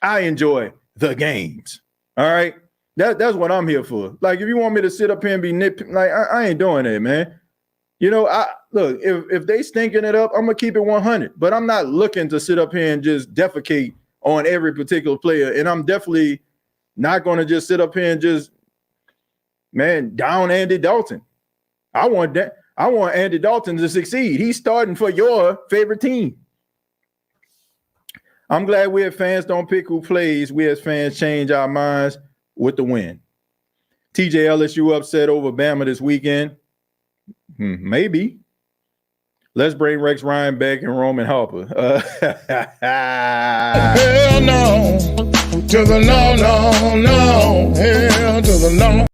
I enjoy the games. All right? That's what I'm here for. Like, if you want me to sit up here and be nitpicking, like, I ain't doing that, man. You know, look, if they stinking it up, I'm going to keep it 100. But I'm not looking to sit up here and just defecate on every particular player. And I'm definitely not going to just sit up here and just, man, down Andy Dalton. I want Andy Dalton to succeed. He's starting for your favorite team. I'm glad we as fans don't pick who plays. We as fans change our minds with the win. TJ LSU upset over Bama this weekend. Maybe. Let's bring Rex Ryan back and Roman Harper. Hell no. To the no. Hell to the no.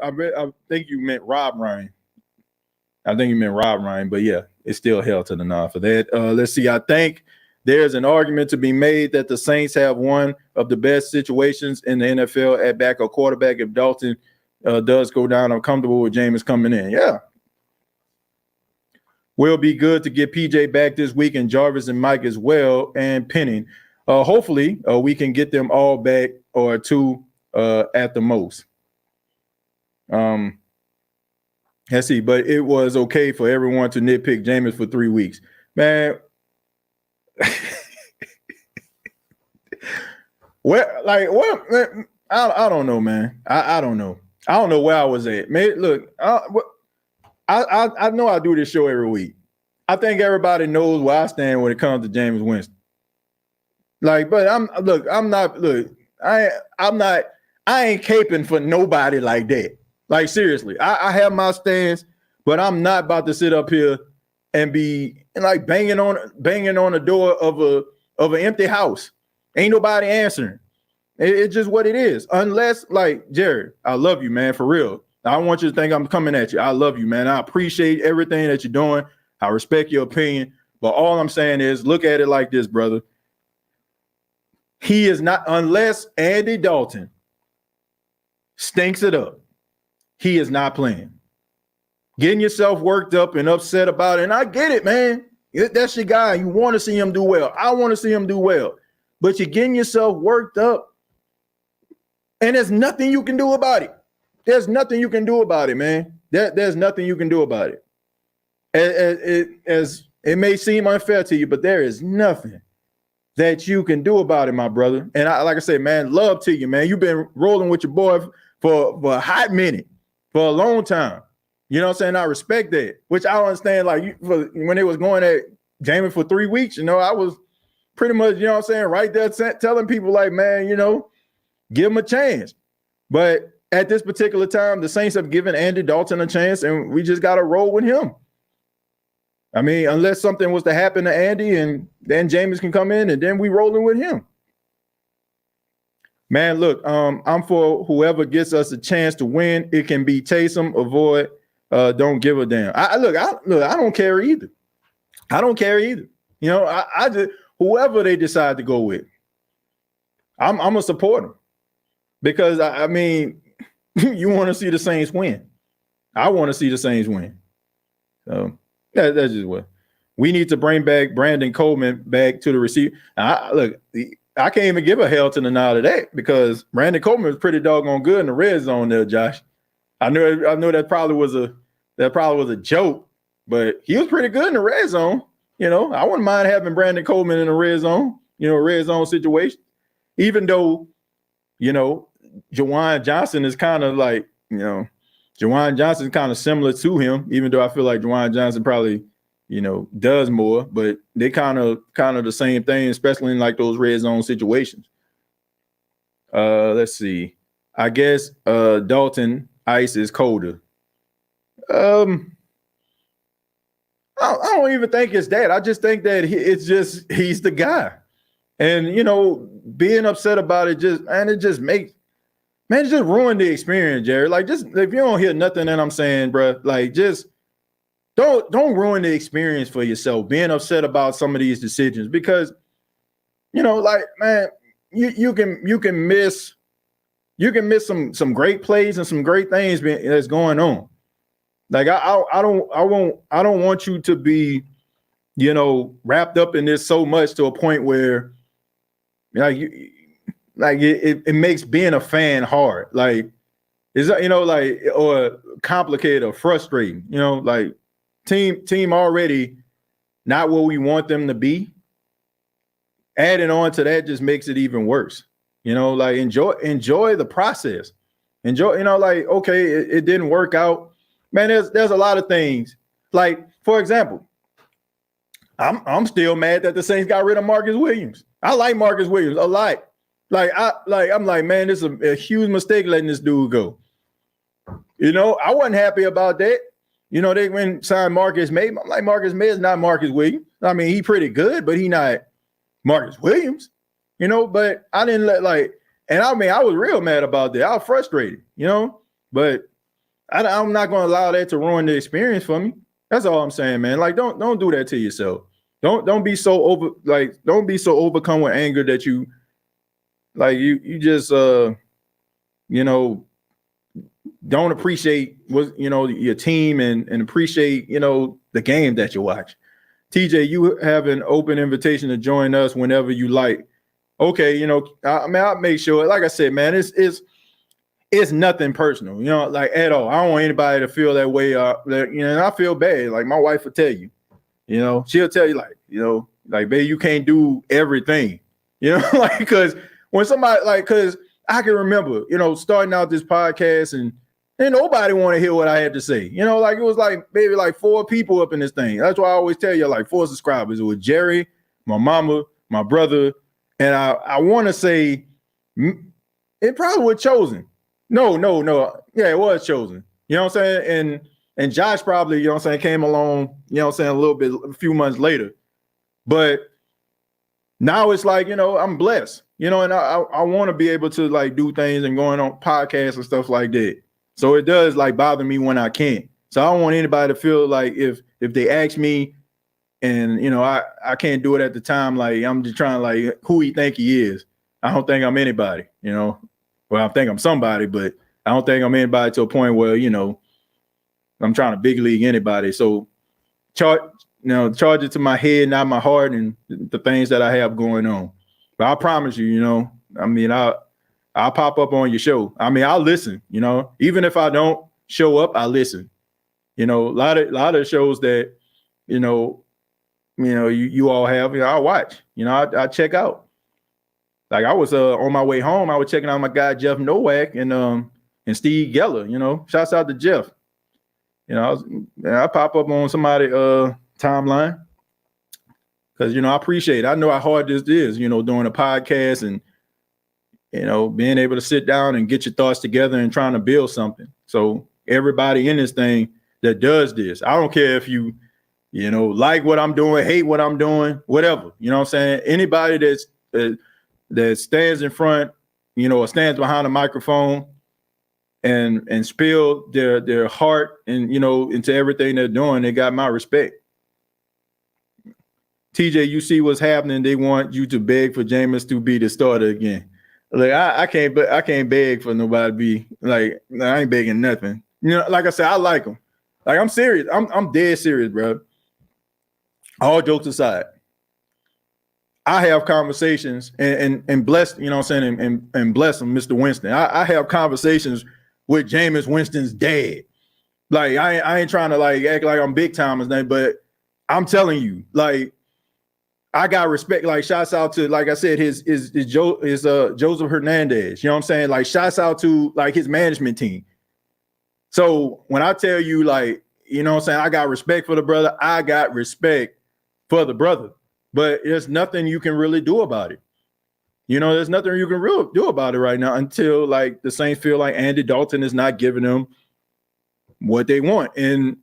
I think you meant Rob Ryan. But yeah, it's still hell to the no for that. Let's see. I think there's an argument to be made that the Saints have one of the best situations in the NFL at backup quarterback if Dalton does go down. I'm comfortable with Jameis coming in. Yeah. Will be good to get PJ back this week and Jarvis and Mike as well and Penning. Hopefully, we can get them all back or two at the most. Let's see, but it was okay for everyone to nitpick Jameis for 3 weeks. Man, what? I don't know, man. I don't know. I don't know where I was at. Man, look, I know I do this show every week. I think everybody knows where I stand when it comes to Jameis Winston. Like, but I ain't caping for nobody like that. Like, seriously, I have my stance, but I'm not about to sit up here and be like banging on the door of an empty house. Ain't nobody answering. It's just what it is. Unless, like, Jared, I love you, man, for real. I don't want you to think I'm coming at you. I love you, man. I appreciate everything that you're doing. I respect your opinion. But all I'm saying is look at it like this, brother. He is not, unless Andy Dalton stinks it up, he is not playing. Getting yourself worked up and upset about it, and I get it, man. That's your guy. You want to see him do well. I want to see him do well. But you're getting yourself worked up, and there's nothing you can do about it. There's nothing you can do about it, man. There's nothing you can do about it. As it may seem unfair to you, but there is nothing that you can do about it, my brother. And like I said, man, love to you, man. You've been rolling with your boy for a hot minute, for a long time. You know what I'm saying? I respect that, which I don't understand. Like when they was going at Jameis for 3 weeks, you know, I was pretty much, you know what I'm saying, right there telling people like, man, you know, give him a chance. But at this particular time, the Saints have given Andy Dalton a chance, and we just got to roll with him. I mean, unless something was to happen to Andy, and then Jameis can come in, and then we rolling with him. Man, look, I'm for whoever gets us a chance to win. It can be Taysom, avoid, don't give a damn. I don't care either. I don't care either. You know, I just whoever they decide to go with, I'm gonna support them because I mean, you want to see the Saints win. I want to see the Saints win. So that's just what we need to bring back Brandon Coleman back to the receiver. I can't even give a hell to the nod of that because Brandon Coleman was pretty doggone good in the red zone there, Josh. I know that probably was a joke, but he was pretty good in the red zone. You know, I wouldn't mind having Brandon Coleman in the red zone, you know, red zone situation. Even though, you know, Juwan Johnson is kind of like, you know, Juwan Johnson is kind of similar to him, even though I feel like Juwan Johnson probably, you know, does more, but they kind of the same thing, especially in like those red zone situations. Let's see. I guess Dalton ice is colder. I don't even think it's that. I just think that he's the guy. And, you know, being upset about it just ruined the experience, Jared. Like, just if you don't hear nothing that I'm saying, bro, like just don't ruin the experience for yourself being upset about some of these decisions because, you know, like, man, you can miss some great plays and some great things that's going on. Like I don't want you to be, you know, wrapped up in this so much to a point where it makes being a fan hard. Like, is that, you know, like, or complicated or frustrating, you know, like team already not what we want them to be. Adding on to that just makes it even worse. You know, like enjoy the process. Enjoy, you know, like, okay, it didn't work out. Man, there's a lot of things. Like, for example, I'm still mad that the Saints got rid of Marcus Williams. I like Marcus Williams a lot. I'm like, man, this is a huge mistake letting this dude go. You know, I wasn't happy about that. You know, they went signed Marcus May. I'm like, Marcus May is not Marcus Williams. I mean, he pretty good, but he not Marcus Williams. You know, but I didn't and I mean, I was real mad about that. I was frustrated, you know, but I'm not going to allow that to ruin the experience for me. That's all I'm saying, man. Like, don't do that to yourself. Don't be so overcome with anger that you just you know, don't appreciate what, you know, your team and appreciate, you know, the game that you watch. TJ, you have an open invitation to join us whenever you like. Okay, you know, I'll make sure. Like I said, man, it's nothing personal, you know, like at all. I don't want anybody to feel that way. You know, and I feel bad. Like my wife will tell you, you know, she'll tell you, like, you know, like, babe, you can't do everything, you know, like, because when somebody, like, because I can remember, you know, starting out this podcast and nobody want to hear what I had to say. You know, like, it was like maybe like 4 people up in this thing. That's why I always tell you, like, 4 subscribers. It was Jerry, my mama, my brother, and I want to say it probably was Chosen. No. Yeah, it was Chosen. You know what I'm saying? And Josh probably, you know what I'm saying, came along, you know what I'm saying, a few months later. But now it's like, you know, I'm blessed, you know, and I want to be able to, like, do things and going on podcasts and stuff like that. So it does, like, bother me when I can't. So I don't want anybody to feel like if they ask me and, you know, I can't do it at the time, like, I'm just trying to, like, who he think he is. I don't think I'm anybody, you know. Well, I think I'm somebody, but I don't think I'm anybody to a point where, you know, I'm trying to big league anybody. So charge it to my head, not my heart, and the things that I have going on. But I promise you, you know, I mean, I'll pop up on your show. I mean, I'll listen, you know, even if I don't show up, I listen. You know, a lot of shows that, you know, you all have, you know, I watch, you know, I check out. Like, I was on my way home, I was checking out my guy Jeff Nowak and Steve Geller. You know, shouts out to Jeff. You know, I pop up on somebody timeline because, you know, I appreciate it. I know how hard this is, you know, doing a podcast and, you know, being able to sit down and get your thoughts together and trying to build something. So everybody in this thing that does this, I don't care if you know, like what I'm doing, hate what I'm doing, whatever. You know what I'm saying? Anybody that stands in front, you know, or stands behind a microphone and spill their heart and, you know, into everything they're doing, they got my respect. TJ, you see what's happening. They want you to beg for Jameis to be the starter again. Like, I can't beg for nobody to be, like, I ain't begging nothing. You know, like I said, I like him. Like, I'm serious. I'm dead serious, bro. All jokes aside, I have conversations and bless, you know what I'm saying, and bless him, Mr. Winston. I have conversations with Jameis Winston's dad. Like, I ain't trying to, like, act like I'm big time or nothing, but I'm telling you, like, I got respect. Like, shouts out to, like I said, his Joseph Hernandez. You know what I'm saying? Like, shouts out to, like, his management team. So when I tell you, like, you know what I'm saying, I got respect for the brother, I got respect for the brother. But there's nothing you can really do about it. You know, there's nothing you can really do about it right now until, like, the Saints feel like Andy Dalton is not giving them what they want. And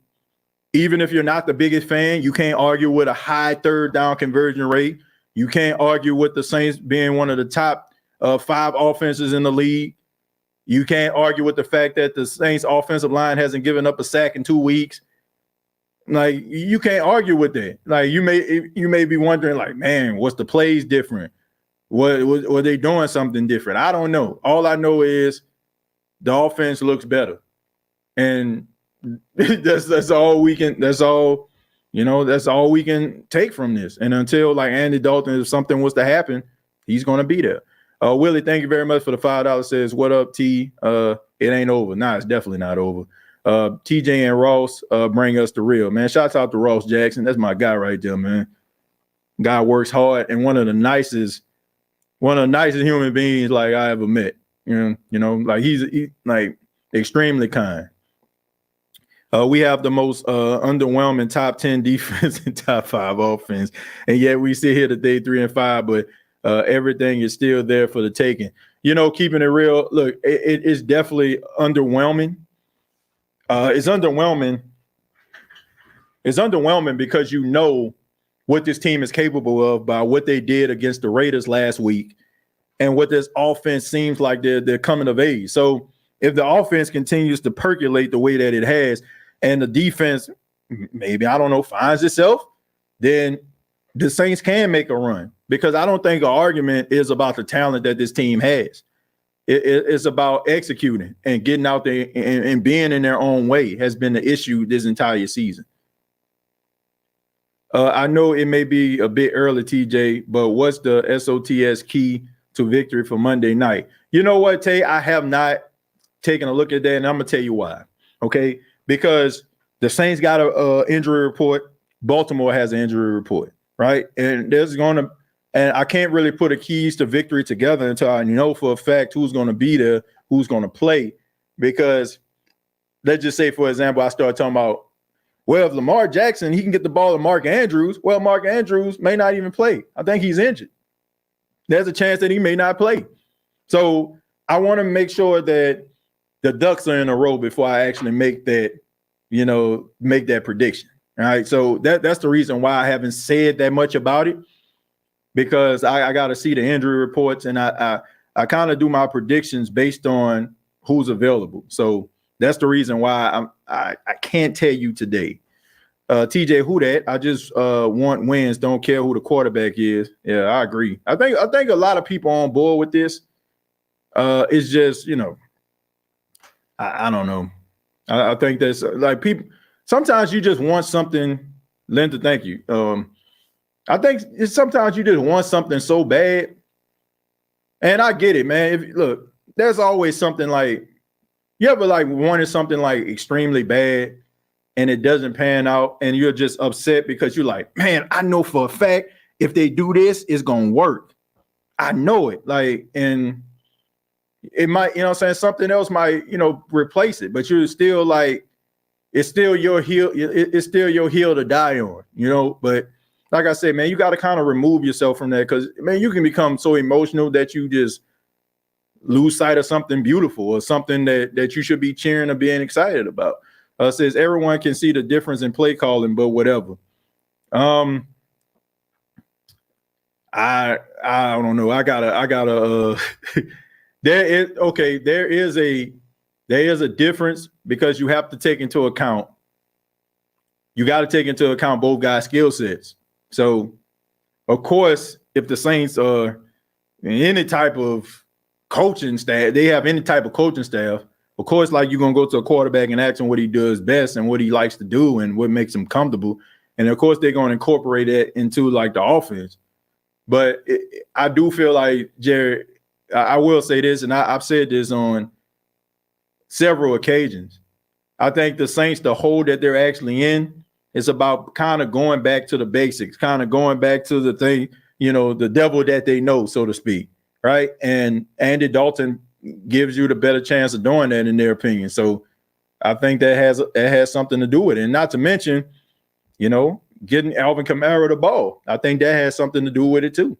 even if you're not the biggest fan, you can't argue with a high third down conversion rate. You can't argue with the Saints being one of the top 5 offenses in the league. You can't argue with the fact that the Saints offensive line hasn't given up a sack in 2 weeks. Like, you can't argue with that. Like, you may be wondering, like, man, what's the plays different? Were they doing something different? I don't know. All I know is the offense looks better. And that's all we can. That's all. That's all we can take from this. And until like Andy Dalton, if something was to happen, he's going to be there. Willie, thank you very much for the $5. Says, what up, T? It ain't over. Nah, it's definitely not over. TJ and Ross bring us the real, man. Shouts out to Ross Jackson. That's my guy right there, man. Guy works hard and one of the nicest human beings like I ever met. Like he's like extremely kind. We have the most underwhelming top 10 defense and top 5 offense, and yet we sit here today 3-5, but everything is still there for the taking. Keeping it real, look, it's definitely underwhelming. It's underwhelming. It's underwhelming because what this team is capable of by what they did against the Raiders last week and what this offense seems like they're coming of age. So if the offense continues to percolate the way that it has and the defense maybe, finds itself, then the Saints can make a run, because I don't think the argument is about the talent that this team has. It's about executing and getting out there and being in their own way has been the issue this entire season. I know it may be a bit early, TJ, but what's the SOTS key to victory for Monday night? You know what, Tay? I have not taken a look at that, and I'm going to tell you why. Okay? Because the Saints got an injury report. Baltimore has an injury report, right? And I can't really put a keys to victory together until I know for a fact who's going to be there, who's going to play. Because let's just say, for example, I start talking about, well, if Lamar Jackson, he can get the ball to Mark Andrews. Well, Mark Andrews may not even play. I think he's injured. There's a chance that he may not play. So I want to make sure that the ducks are in a row before I actually make that prediction. All right. So that's the reason why I haven't said that much about it, because I got to see the injury reports, and I kind of do my predictions based on who's available. So that's the reason why I can't tell you today. TJ, who that? I just want wins. Don't care who the quarterback is. Yeah, I agree. I think a lot of people are on board with this. It's just, I don't know. I think that's like people. Sometimes you just want something. Linda, thank you. I think sometimes you just want something so bad, and I get it, man. Look, there's always something like, you ever like wanted something like extremely bad and it doesn't pan out and you're just upset because you're like, man, I know for a fact if they do this, it's going to work. I know it. Like, and it might, something else might, replace it, but you're still like, it's still your heel. It's still your heel to die on, but like I said, man, you got to kind of remove yourself from that, because, man, you can become so emotional that you just lose sight of something beautiful or something that you should be cheering or being excited about. Says everyone can see the difference in play calling, but whatever. I don't know. I gotta there is a difference, because you have to take into account. You got to take into account both guys' skill sets. So, of course, if the Saints are any type of coaching staff, they have any type of coaching staff, of course, like, you're going to go to a quarterback and ask him what he does best and what he likes to do and what makes him comfortable. And, of course, they're going to incorporate that into, like, the offense. But I do feel like, Jerry, I will say this, and I've said this on several occasions. I think the Saints, the hole that they're actually in, is about kind of going back to the basics, kind of going back to the thing, the devil that they know, so to speak, right? And Andy Dalton gives you the better chance of doing that, in their opinion. So I think that has something to do with it. And not to mention, getting Alvin Kamara the ball. I think that has something to do with it too.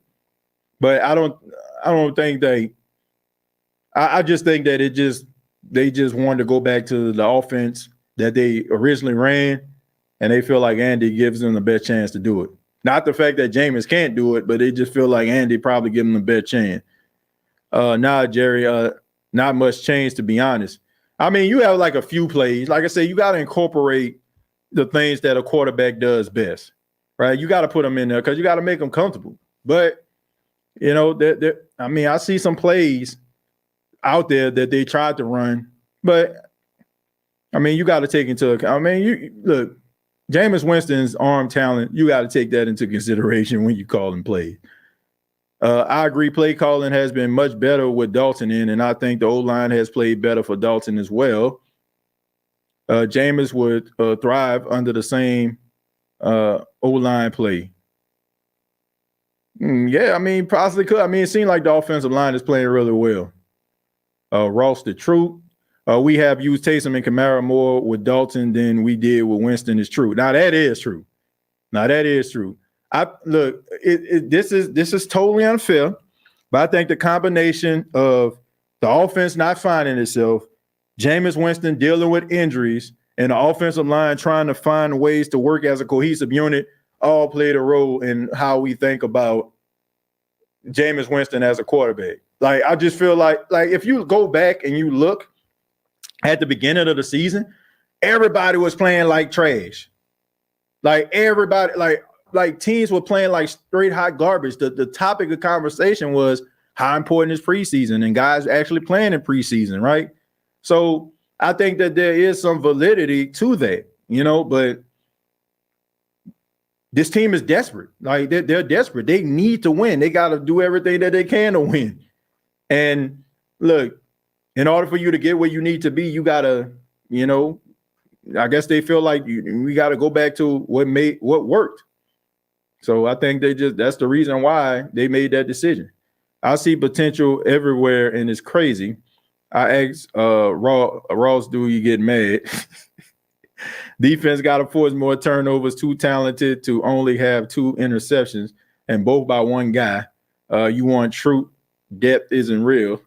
But I don't think I just think that they just wanted to go back to the offense that they originally ran, and they feel like Andy gives them the best chance to do it. Not the fact that Jameis can't do it, but they just feel like Andy probably give them the best chance. Jerry, not much change, to be honest. I mean, you have like a few plays. Like I said, you got to incorporate the things that a quarterback does best, right? You got to put them in there because you got to make them comfortable. But, I see some plays out there that they tried to run, but I mean, you got to take into account. I mean, you look, Jameis Winston's arm talent, you got to take that into consideration when you call him plays. I agree, play calling has been much better with Dalton in, and I think the O-line has played better for Dalton as well. Jameis would thrive under the same O-line play. Yeah, I mean, possibly could. I mean, it seemed like the offensive line is playing really well. Ross the Truth. We have used Taysom and Kamara more with Dalton than we did with Winston is true. Now, that is true. This is totally unfair, but I think the combination of the offense not finding itself, Jameis Winston dealing with injuries, and the offensive line trying to find ways to work as a cohesive unit all played a role in how we think about Jameis Winston as a quarterback. Like, I just feel like if you go back and you look at the beginning of the season, everybody was playing like trash. Like everybody, like teams were playing like straight hot garbage. The topic of conversation was how important is preseason and guys actually playing in preseason, right? So I think that there is some validity to that, but this team is desperate. Like they're desperate. They need to win. They got to do everything that they can to win. And look, in order for you to get where you need to be, you got to, I guess they feel like we got to go back to what worked. So I think that's the reason why they made that decision. I see potential everywhere, and it's crazy. I asked Ross, do you get mad? Defense got to force more turnovers, too talented to only have 2 interceptions, and both by one guy. You want truth, depth isn't real.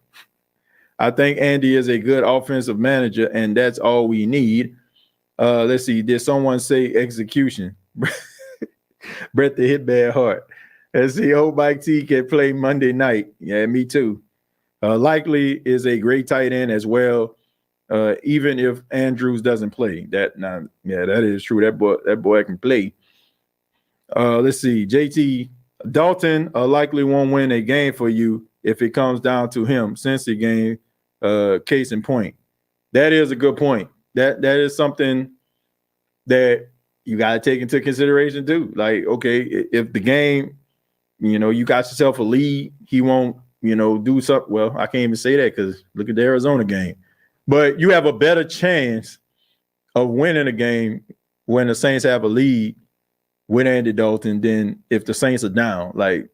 I think Andy is a good offensive manager, and that's all we need. Let's see. Did someone say execution? Brett the hit bad heart. Let's see. Hope Mike T can play Monday night. Yeah, me too. Likely is a great tight end as well. Even if Andrews doesn't play, that is true. That boy can play. Let's see. JT Dalton likely won't win a game for you if it comes down to him. Since the game, case in point. That is a good point. That is something that you got to take into consideration too. Like, okay, if the game, you got yourself a lead, he won't, do something. Well, I can't even say that because look at the Arizona game. But you have a better chance of winning a game when the Saints have a lead with Andy Dalton than if the Saints are down. Like,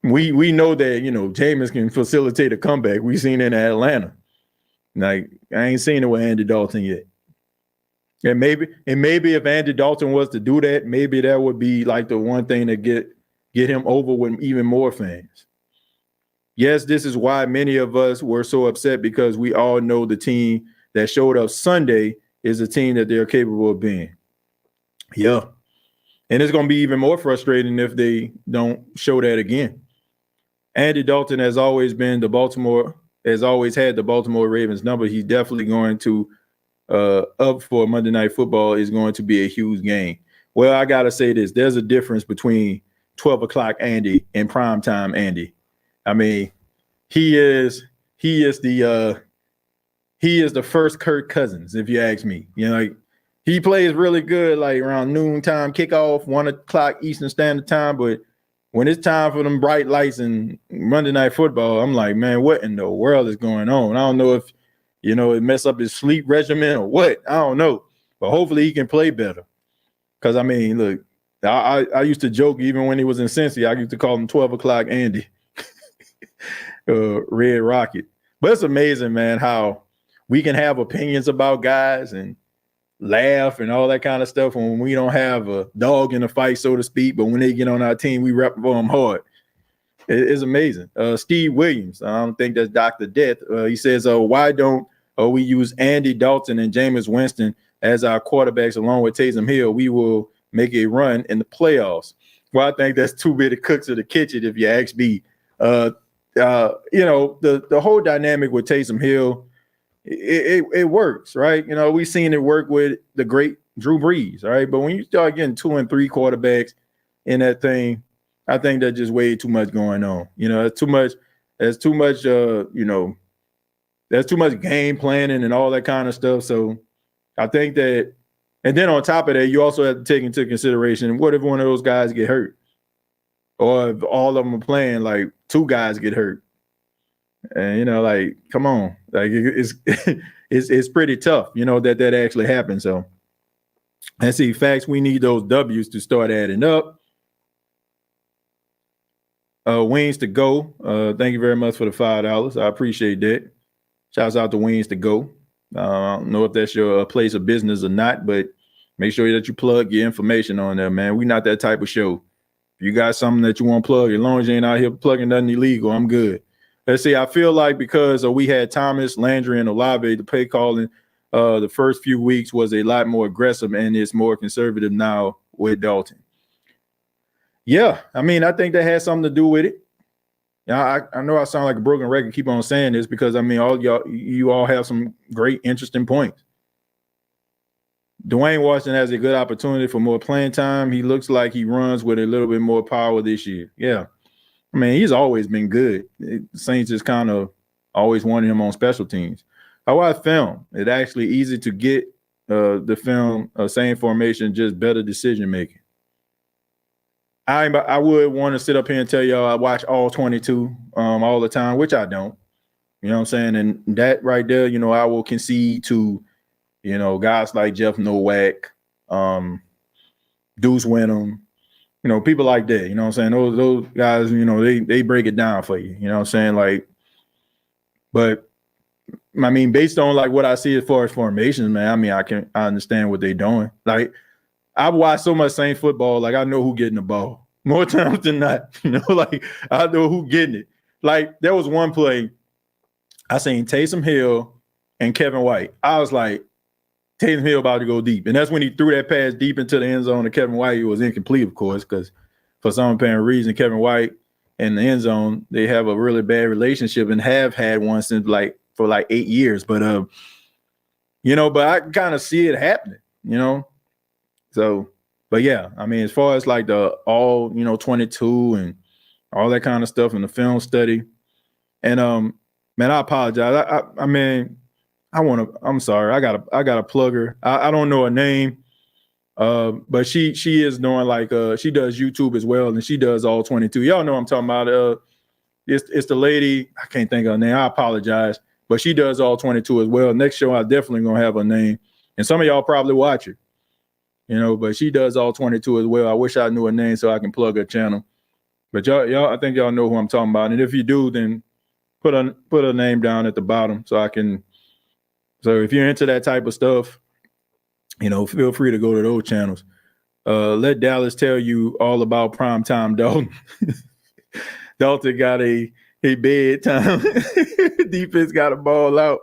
we know that, Jameis can facilitate a comeback. We've seen it in Atlanta. Like, I ain't seen it with Andy Dalton yet. And maybe if Andy Dalton was to do that, maybe that would be like the one thing to get him over with even more fans. Yes, this is why many of us were so upset, because we all know the team that showed up Sunday is a team that they're capable of being. Yeah. And it's going to be even more frustrating if they don't show that again. Andy Dalton has always had the Baltimore Ravens number. He's definitely going to up for Monday Night Football is going to be a huge game. Well, I got to say this. There's a difference between 12 o'clock Andy and primetime Andy. I mean, he is the first Kirk Cousins, if you ask me. Like, he plays really good, like around noontime kickoff, 1 o'clock Eastern Standard Time. But when it's time for them bright lights and Monday Night Football, I'm like, man, what in the world is going on? I don't know if, it mess up his sleep regimen or what. I don't know. But hopefully he can play better. Because, I mean, look, I used to joke even when he was in Cincy, I used to call him 12 o'clock Andy. Red Rocket. But it's amazing, man, how we can have opinions about guys and laugh and all that kind of stuff when we don't have a dog in the fight, so to speak. But when they get on our team, we rep for them hard. It's amazing. Steve Williams, I don't think that's Dr. Death. He says, why don't we use Andy Dalton and Jameis Winston as our quarterbacks along with Taysom Hill? We will make a run in the playoffs. Well, I think that's too many cooks in the kitchen, if you ask me. The whole dynamic with Taysom Hill, it works, right? We've seen it work with the great Drew Brees, right? But when you start getting 2 and 3 quarterbacks in that thing, I think there's just way too much going on. There's too much, there's too much game planning and all that kind of stuff. So I think that, and then on top of that, you also have to take into consideration, what if one of those guys get hurt? Or if all of them are playing, like 2 guys get hurt? And, you know, like, come on. Like, it's pretty tough, you know, that actually happens. So, and see, facts, we need those W's to start adding up. Wings to go. Thank you very much for the $5. I appreciate that. Shouts out to Wings to go. I don't know if that's your place of business or not, but make sure that you plug your information on there, man. We're not that type of show. If you got something that you want to plug, as long as you ain't out here plugging nothing illegal, I'm good. Let's see. I feel like because we had Thomas, Landry, and Olave, the play calling the first few weeks was a lot more aggressive, and it's more conservative now with Dalton. Yeah, I mean, I think that has something to do with it. Yeah, I know I sound like a broken record, keep on saying this, because I mean, you all have some great, interesting points. Dwayne Washington has a good opportunity for more playing time. He looks like he runs with a little bit more power this year. Yeah, I mean, he's always been good. Saints just kind of always wanted him on special teams. How about film? It's actually easy to get the film, same formation, just better decision making. I would want to sit up here and tell y'all I watch all 22 all the time, which I don't. You know what I'm saying? And that right there, you know, I will concede to, you know, guys like Jeff Nowak, Deuce Wenham, you know, people like that. You know what I'm saying? Those guys, you know, they break it down for you. You know what I'm saying? Like, but I mean, based on like what I see as far as formations, man, I mean, I understand what they're doing. Like, I've watched so much Saints football, like I know who getting the ball more times than not. You know, like I know who getting it. Like there was one play I seen Taysom Hill and Kevin White. I was like, Taysom Hill about to go deep, and that's when he threw that pass deep into the end zone to Kevin White. It was incomplete, of course, because for some apparent reason, Kevin White and the end zone, they have a really bad relationship and have had one since for 8 years. But you know, but I kind of see it happening, you know. So, but yeah, I mean, as far as like the all, you know, 22 and all that kind of stuff in the film study. And man, I apologize. I mean, I'm sorry. I gotta plug her. I don't know her name. But she is doing like she does YouTube as well, and she does all 22. Y'all know what I'm talking about. It's the lady, I can't think of her name. I apologize. But she does all 22 as well. Next show, I definitely gonna have her name. And some of y'all probably watch her. You know, but she does all 22 as well. I wish I knew her name so I can plug her channel. But y'all, I think y'all know who I'm talking about. And if you do, then put her name down at the bottom so I can. So if you're into that type of stuff, you know, feel free to go to those channels. Let Dallas tell you all about primetime Dalton. Dalton got a bedtime. Defense got a ball out.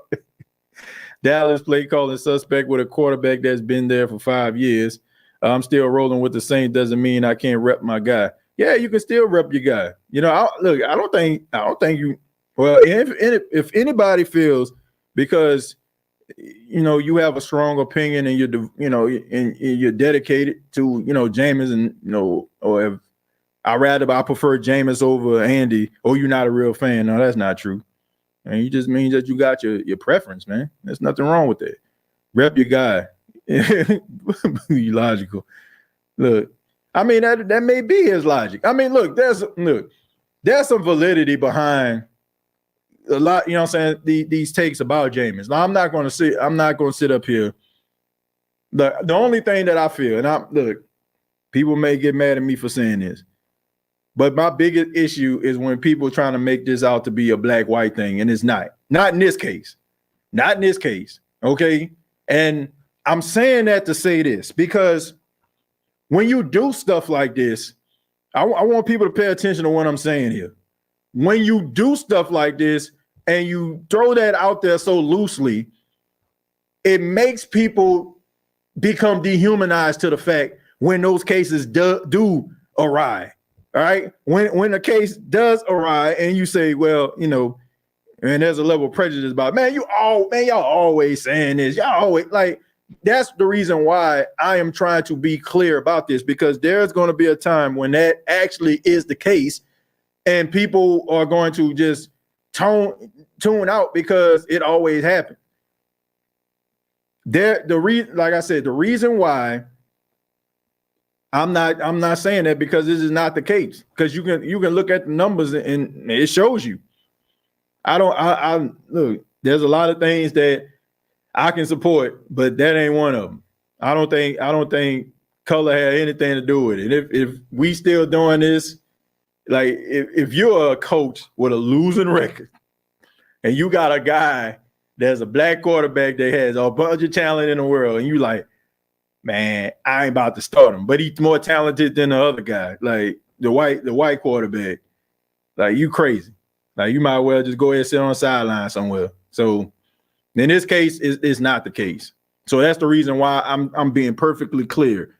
Dallas play calling suspect with a quarterback that's been there for 5 years. I'm still rolling with the Saints. Doesn't mean I can't rep my guy. Yeah, you can still rep your guy. You know, I don't think you. Well, if anybody feels because you know you have a strong opinion and you're dedicated to Jameis and or if I prefer Jameis over Andy, or you're not a real fan. No, that's not true. And you just mean that you got your preference, man. There's nothing wrong with that. Rep your guy. Be logical. Look, I mean that may be his logic. I mean, there's some validity behind a lot. You know what I'm saying? These takes about Jameis. Now I'm not going to sit up here. The only thing that I feel, and people may get mad at me for saying this, but my biggest issue is when people are trying to make this out to be a black-white thing, and it's not. Not in this case. Not in this case, okay? And I'm saying that to say this because when you do stuff like this, I want people to pay attention to what I'm saying here. When you do stuff like this and you throw that out there so loosely, it makes people become dehumanized to the fact when those cases do awry. All right. When a case does awry and you say, well, and there's a level of prejudice about, y'all always saying this. Y'all always that's the reason why I am trying to be clear about this, because there's going to be a time when that actually is the case and people are going to just tune out because it always happened. Like I said, the reason why I'm not saying that because this is not the case. Because you can look at the numbers and it shows you. I look, there's a lot of things that I can support, but that ain't one of them. I don't think color had anything to do with it. If we still doing this, like if you're a coach with a losing record and you got a guy that's a black quarterback that has a bunch of talent in the world, and you like, man, I ain't about to start him, but he's more talented than the other guy, like the white quarterback. Like, you crazy. Like, you might well just go ahead and sit on the sideline somewhere. So in this case, it's not the case. So that's the reason why I'm being perfectly clear.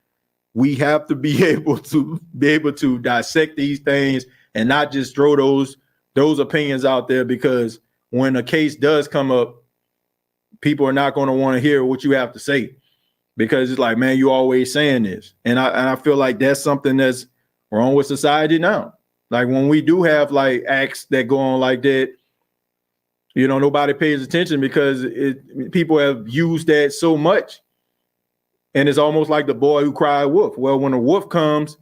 We have to be able to dissect these things and not just throw those opinions out there, because when a case does come up, people are not going to want to hear what you have to say, because it's like, man, you always saying this. And I feel like that's something that's wrong with society now. Like, when we do have like acts that go on like that, you know, nobody pays attention because people have used that so much. And it's almost like the boy who cried wolf. Well, when a wolf comes,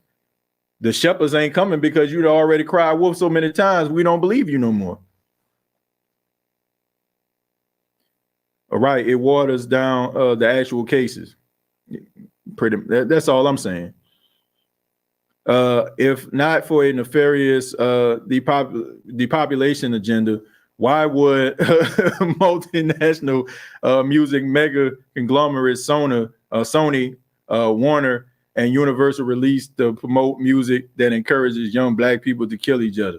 the shepherds ain't coming because you'd already cried wolf so many times, we don't believe you no more. All right, it waters down the actual cases. That's all I'm saying. If not for a nefarious depopulation agenda, why would multinational music mega conglomerate Sony, Warner, and Universal release to promote music that encourages young black people to kill each other?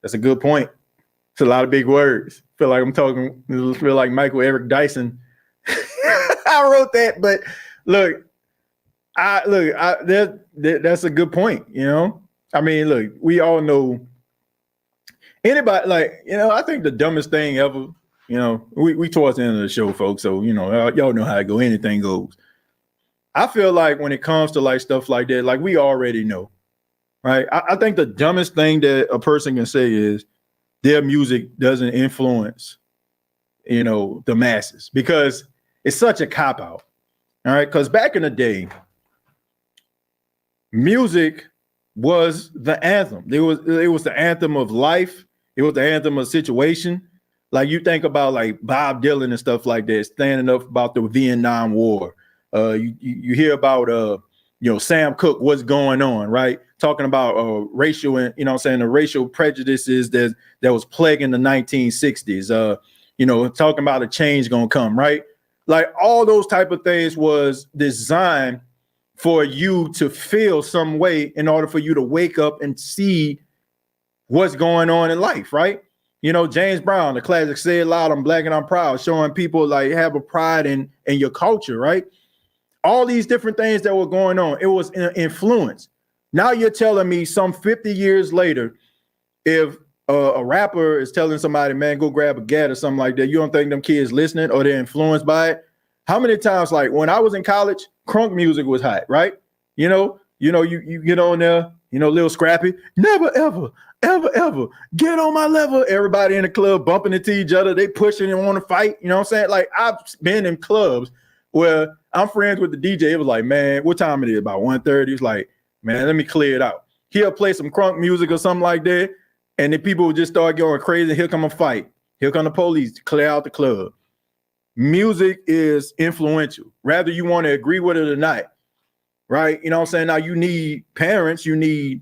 That's a good point. It's a lot of big words. Feel like I'm talking. Feel like Michael Eric Dyson. I wrote that, but look, that's a good point. You know, I mean, look, we all know. Anybody, like, you know, I think the dumbest thing ever. You know, we towards the end of the show, folks. So, you know, y'all know how it go. Anything goes. I feel like when it comes to like stuff like that, like, we already know, right? I think the dumbest thing that a person can say is their music doesn't influence, you know, the masses, because it's such a cop out. All right. Because back in the day, music was the anthem. It was the anthem of life. It was the anthem of situation. Like, you think about like Bob Dylan and stuff like that, standing up about the Vietnam War. You hear about you know, Sam Cooke, what's going on, right? Talking about racial and, you know what I'm saying, the racial prejudices that was plaguing the 1960s. You know, talking about a change gonna come, right? Like, all those type of things was designed for you to feel some way in order for you to wake up and see what's going on in life, right? You know, James Brown, the classic "Say It Loud, I'm Black and I'm Proud," showing people like have a pride in your culture, right? All these different things that were going on, it was an influence. Now you're telling me some 50 years later, if a rapper is telling somebody, man, go grab a gat or something like that, you don't think them kids listening or they're influenced by it? How many times, like when I was in college, crunk music was hot, right? You get on there, you know, Lil Scrappy, never, ever, ever, ever get on my level. Everybody in the club bumping into each other, they pushing and want to fight. You know what I'm saying? Like, I've been in clubs where I'm friends with the DJ. It was like, man, what time it is? About 1:30. He's like, man, let me clear it out. He'll play some crunk music or something like that, and then people will just start going crazy. Here come a fight. Here come the police to clear out the club. Music is influential, whether you want to agree with it or not, right? You know what I'm saying? Now, you need parents, you need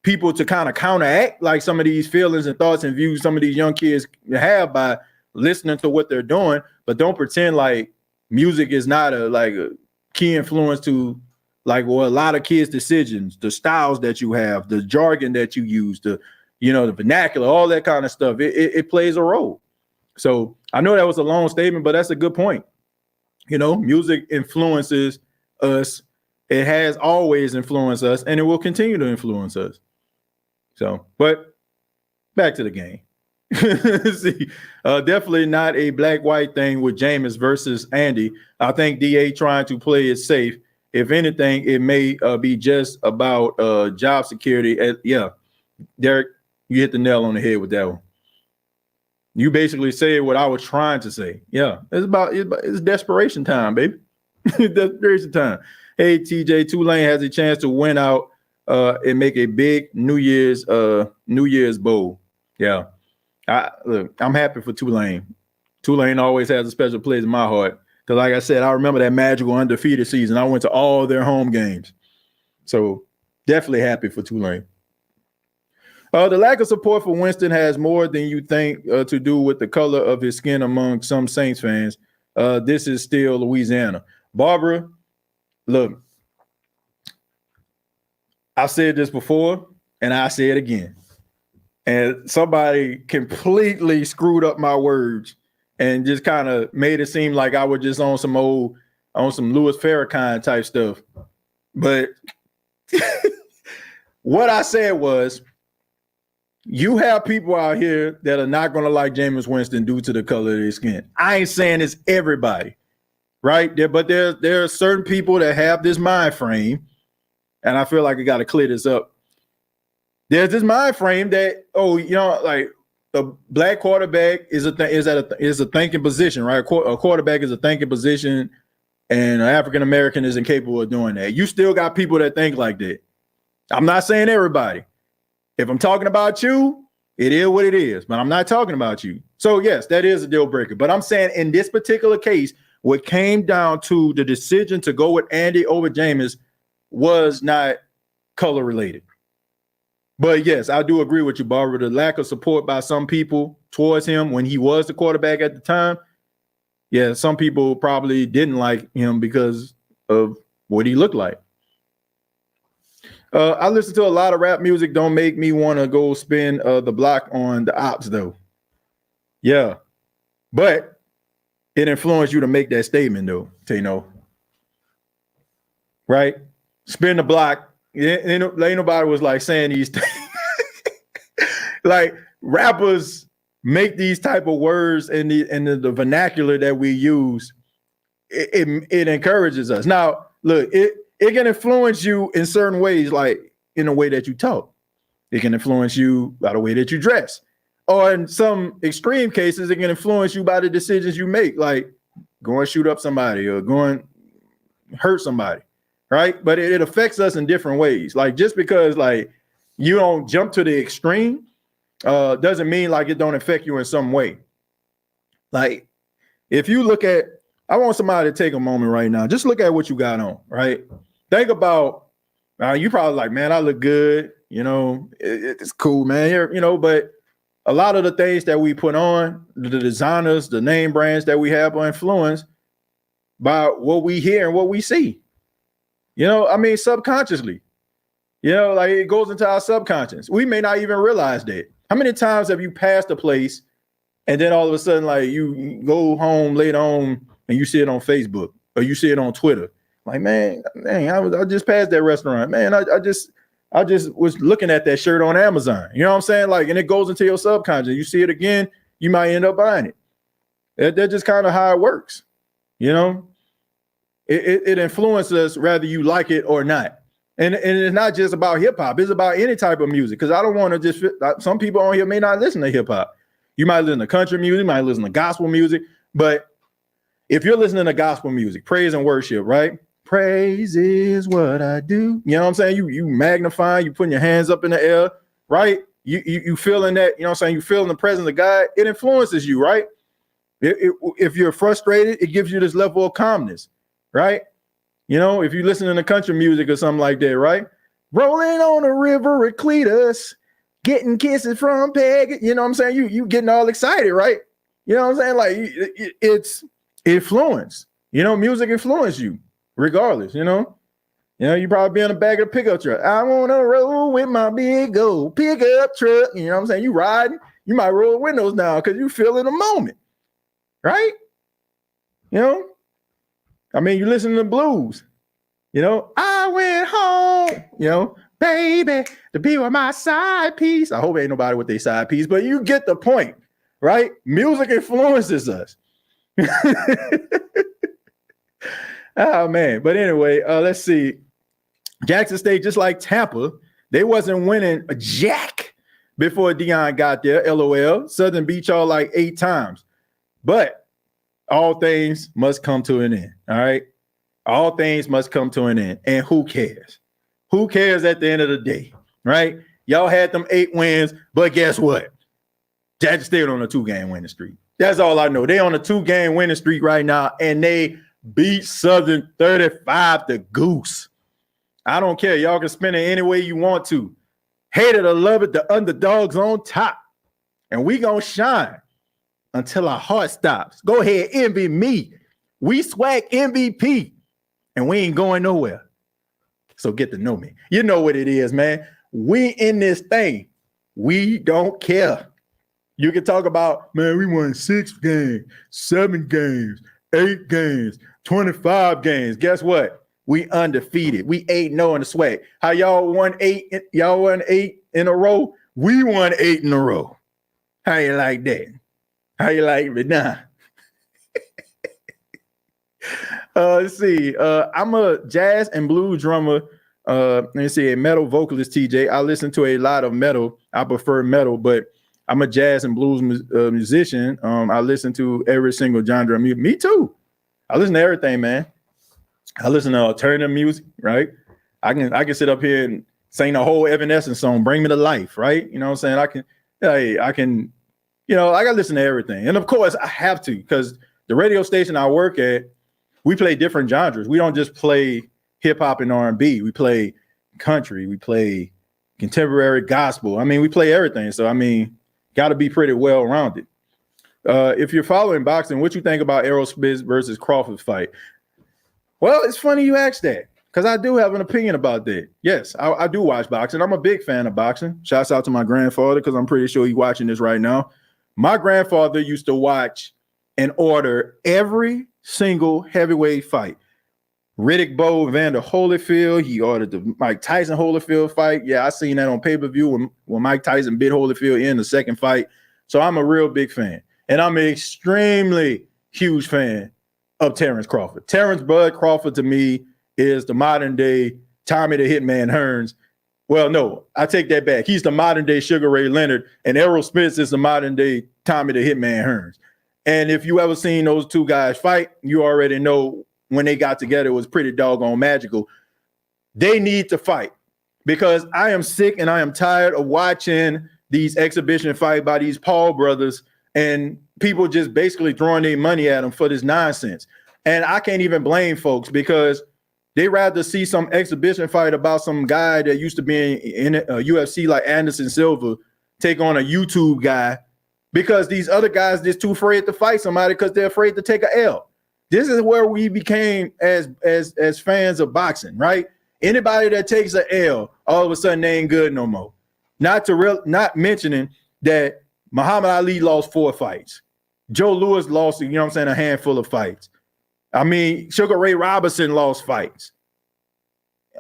people to kind of counteract like some of these feelings and thoughts and views some of these young kids have by listening to what they're doing, but don't pretend like music is not a key influence to like, well, a lot of kids' decisions, the styles that you have, the jargon that you use, the vernacular, all that kind of stuff. It plays a role. So I know that was a long statement, but that's a good point. You know, music influences us. It has always influenced us, and it will continue to influence us. So, but back to the game. See, definitely not a black-white thing with Jameis versus Andy. I think DA trying to play it safe. If anything, it may be just about job security. Yeah, Derek, you hit the nail on the head with that one. You basically said what I was trying to say. Yeah, it's desperation time, baby. Desperation time. Hey, TJ, Tulane has a chance to win out and make a big New Year's bowl. Yeah, I'm happy for Tulane. Tulane always has a special place in my heart because, like I said, I remember that magical undefeated season. I went to all their home games, so definitely happy for Tulane. The lack of support for Winston has more than you think to do with the color of his skin among some Saints fans. This is still Louisiana. Barbara, look, I said this before, and I say it again. And somebody completely screwed up my words and just kind of made it seem like I was just on some Louis Farrakhan type stuff. But what I said was, you have people out here that are not going to like Jameis Winston due to the color of their skin. I ain't saying it's everybody, right? But there are certain people that have this mind frame, and I feel like I got to clear this up. There's this mind frame that, like a black quarterback is a thinking position, right? A quarterback is a thinking position, and an African American is incapable of doing that. You still got people that think like that. I'm not saying everybody. If I'm talking about you, it is what it is, but I'm not talking about you. So yes, that is a deal breaker. But I'm saying in this particular case, what came down to the decision to go with Andy over Jameis was not color related. But yes, I do agree with you, Barbara. The lack of support by some people towards him when he was the quarterback at the time. Yeah, some people probably didn't like him because of what he looked like. I listen to a lot of rap music. Don't make me want to go spin the block on the ops, though. Yeah. But it influenced you to make that statement, though, Tino. Right? Spin the block. Ain't nobody was like saying these things. Like rappers make these type of words in the vernacular that we use. It encourages us. Now, look, it can influence you in certain ways, like in the way that you talk. It can influence you by the way that you dress. Or in some extreme cases, it can influence you by the decisions you make, like go and shoot up somebody or go and hurt somebody, right? But it affects us in different ways. Like just because like you don't jump to the extreme doesn't mean like it don't affect you in some way. Like if you look at, I want somebody to take a moment right now. Just look at what you got on, right? Think about, you probably like, man, I look good. It's cool, man. But a lot of the things that we put on, the designers, the name brands that we have are influenced by what we hear and what we see. Subconsciously. Like it goes into our subconscious. We may not even realize that. How many times have you passed a place and then all of a sudden, like you go home later on and you see it on Facebook or you see it on Twitter? Like, man, I just passed that restaurant. Man, I just was looking at that shirt on Amazon. You know what I'm saying? Like, and it goes into your subconscious. You see it again, you might end up buying it. That's just kind of how it works. It influences us whether you like it or not. And it's not just about hip hop. It's about any type of music. Because I don't want to just some people on here may not listen to hip hop. You might listen to country music, you might listen to gospel music. But if you're listening to gospel music, praise and worship, right? Praise is what I do. You know what I'm saying? You magnify, you putting your hands up in the air, right? You feeling that, you know what I'm saying? You feeling the presence of God. It influences you, right? If you're frustrated, it gives you this level of calmness, right? If you listen to country music or something like that, right? Rolling on a river at Cletus, getting kisses from Peg. You know what I'm saying? You getting all excited, right? You know what I'm saying? Like it's influence. Music influence you regardless, you probably be in the back of the pickup truck. I want to roll with my big old pickup truck. You know what I'm saying? You riding, you might roll the windows down because you feel in the moment, right? You listen to the blues, I went home, baby, to be with my side piece. I hope ain't nobody with their side piece, but you get the point, right? Music influences us. Oh, man. But anyway, let's see. Jackson State, just like Tampa, they wasn't winning a jack before Deion got there, LOL. Southern beat y'all like 8 times. But all things must come to an end, all right? All things must come to an end. And who cares? Who cares at the end of the day, right? Y'all had them 8 wins, but guess what? Jackson State on a 2-game winning streak. That's all I know. They on a 2-game winning streak right now, and they beat Southern 35 to goose. I don't care. Y'all can spin it any way you want to. Hate it or love it, the underdog's on top. And we gonna shine until our heart stops. Go ahead, envy me. We swag MVP, and we ain't going nowhere. So get to know me. You know what it is, man. We in this thing. We don't care. You can talk about, man, we won 6 games, 7 games, 8 games, 25 games. Guess what? We undefeated. We 8-0 in the swag. How y'all won 8? Y'all won 8 in a row? We won 8 in a row. How you like that? How you like it now? Let's see. I'm a jazz and blues drummer. Let me see, a metal vocalist, TJ. I listen to a lot of metal. I prefer metal, but I'm a jazz and blues musician. I listen to every single genre of music. Me too. I listen to everything, man. I listen to alternative music, right? I can sit up here and sing the whole Evanescence song, Bring Me to Life, right? You know what I'm saying? I can, you know, I got to listen to everything. And of course I have to, because the radio station I work at, we play different genres. We don't just play hip hop and R&B. We play country. We play contemporary gospel. I mean, we play everything. So, I mean, got to be pretty well-rounded. If you're following boxing, what you think about Errol Spence versus Crawford fight? Well, it's funny you asked that, because I do have an opinion about that. Yes, I do watch boxing. I'm a big fan of boxing. Shouts out to my grandfather, because I'm pretty sure he's watching this right now. My grandfather used to watch and order every single heavyweight fight. Riddick Bowe, Evander Holyfield. He ordered the Mike Tyson Holyfield fight. Yeah, I seen that on pay-per-view when Mike Tyson bit Holyfield in the second fight. So I'm a real big fan. And I'm an extremely huge fan of Terrence Crawford. Terrence Bud Crawford, to me, is the modern-day Tommy the Hitman Hearns. Well, no, I take that back. He's the modern-day Sugar Ray Leonard, and Errol Spence is the modern-day Tommy the Hitman Hearns. And if you ever seen those two guys fight, you already know when they got together, it was pretty doggone magical. They need to fight, because I am sick and I am tired of watching these exhibition fights by these Paul brothers and people just basically throwing their money at them for this nonsense. And I can't even blame folks, because they rather see some exhibition fight about some guy that used to be in UFC like Anderson Silva take on a YouTube guy, because these other guys just too afraid to fight somebody because they're afraid to take an L. This is where we became as fans of boxing, right? Anybody that takes an L, all of a sudden they ain't good no more. Not mentioning that Muhammad Ali lost 4 fights. Joe Louis lost, you know what I'm saying, a handful of fights. I mean, Sugar Ray Robinson lost fights.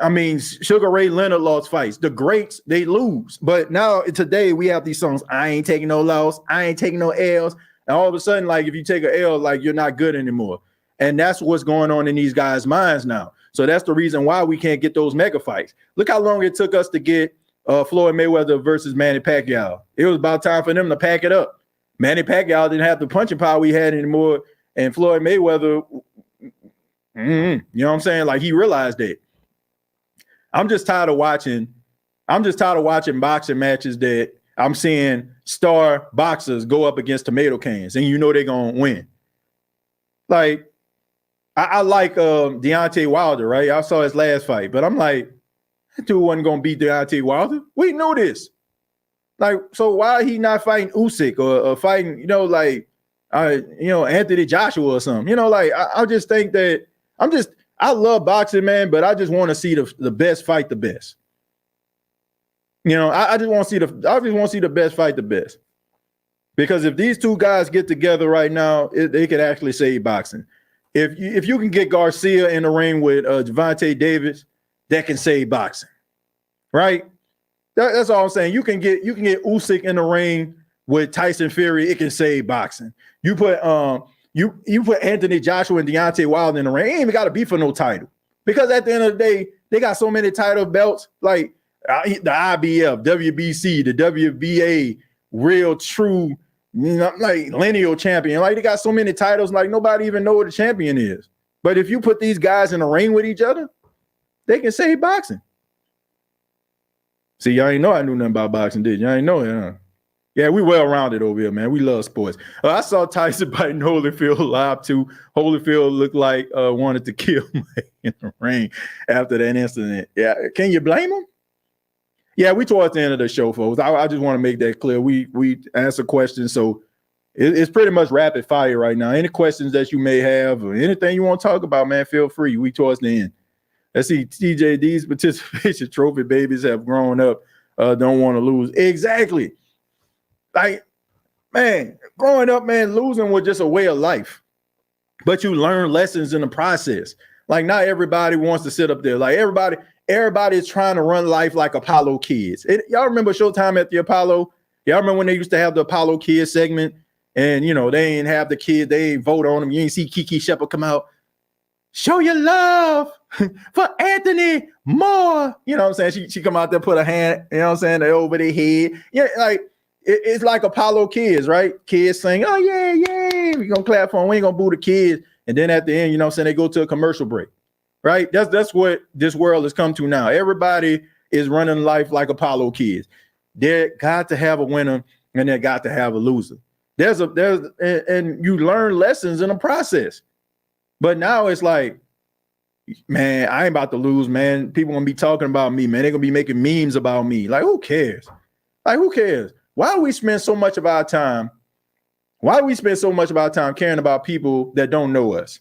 I mean, Sugar Ray Leonard lost fights. The greats, they lose. But now today we have these songs, I ain't taking no loss, I ain't taking no L's. And all of a sudden, like, if you take an L, like, you're not good anymore. And that's what's going on in these guys' minds now. So that's the reason why we can't get those mega fights. Look how long it took us to get Floyd Mayweather versus Manny Pacquiao. It was about time for them to pack it up. Manny Pacquiao didn't have the punching power we had anymore. And Floyd Mayweather, you know what I'm saying? Like, he realized that. I'm just tired of watching boxing matches that I'm seeing star boxers go up against tomato cans, and you know they're going to win. Like, I like Deontay Wilder, right? I saw his last fight, but I'm like, that dude wasn't going to beat Deontay Wilder. We knew this. Like, so why he not fighting Usyk or fighting, you know, like, Anthony Joshua or something? You know, like, I just think that I love boxing, man, but I just want to see the best fight the best. You know, I just want to see the best fight the best. Because if these two guys get together right now, they could actually save boxing. If you can get Garcia in the ring with Gervonta Davis, that can save boxing, right? That's all I'm saying. You can get Usyk in the ring with Tyson Fury, it can save boxing. You put you put Anthony Joshua and Deontay Wilder in the ring, it ain't even got to be for no title. Because at the end of the day, they got so many title belts. Like, the IBF, WBC, the WBA, real true, like lineal champion. Like they got so many titles, like nobody even know what the champion is. But if you put these guys in a ring with each other, they can say boxing. See, y'all ain't know I knew nothing about boxing, did you? Y'all ain't know it, huh? Yeah, we well-rounded over here, man. We love sports. I saw Tyson biting Holyfield live, too. Holyfield looked like wanted to kill Mike in the ring after that incident. Yeah, can you blame him? Yeah, we towards the end of the show, folks. I just want to make that clear. We answer questions, so it's pretty much rapid fire right now. Any questions that you may have or anything you want to talk about, man, feel free. We towards the end. Let's see, TJ, these participation trophy babies have grown up, don't want to lose. Exactly. Like, man, growing up, man, losing was just a way of life. But you learn lessons in the process. Like, not everybody wants to sit up there. Like, everybody is trying to run life like Apollo kids. Y'all remember Showtime at the Apollo? Y'all remember when they used to have the Apollo kids segment? And, you know, they ain't have the kids. They ain't vote on them. You ain't see Kiki Shepard come out. Show your love for Anthony Moore. You know what I'm saying? She come out there, put her hand, you know what I'm saying, over their head. Yeah, like, it's like Apollo kids, right? Kids saying, oh, yeah, yeah. We're going to clap for them. We ain't going to boo the kids. And then at the end, you know what I'm saying, they go to a commercial break, right? That's what this world has come to now. Everybody is running life like Apollo kids. They got to have a winner and they got to have a loser. And you learn lessons in the process. But now it's like, man, I ain't about to lose, man. People going to be talking about me, man. They're going to be making memes about me. Like, who cares? Like, who cares? Why do we spend so much of our time? Why do we spend so much of our time caring about people that don't know us?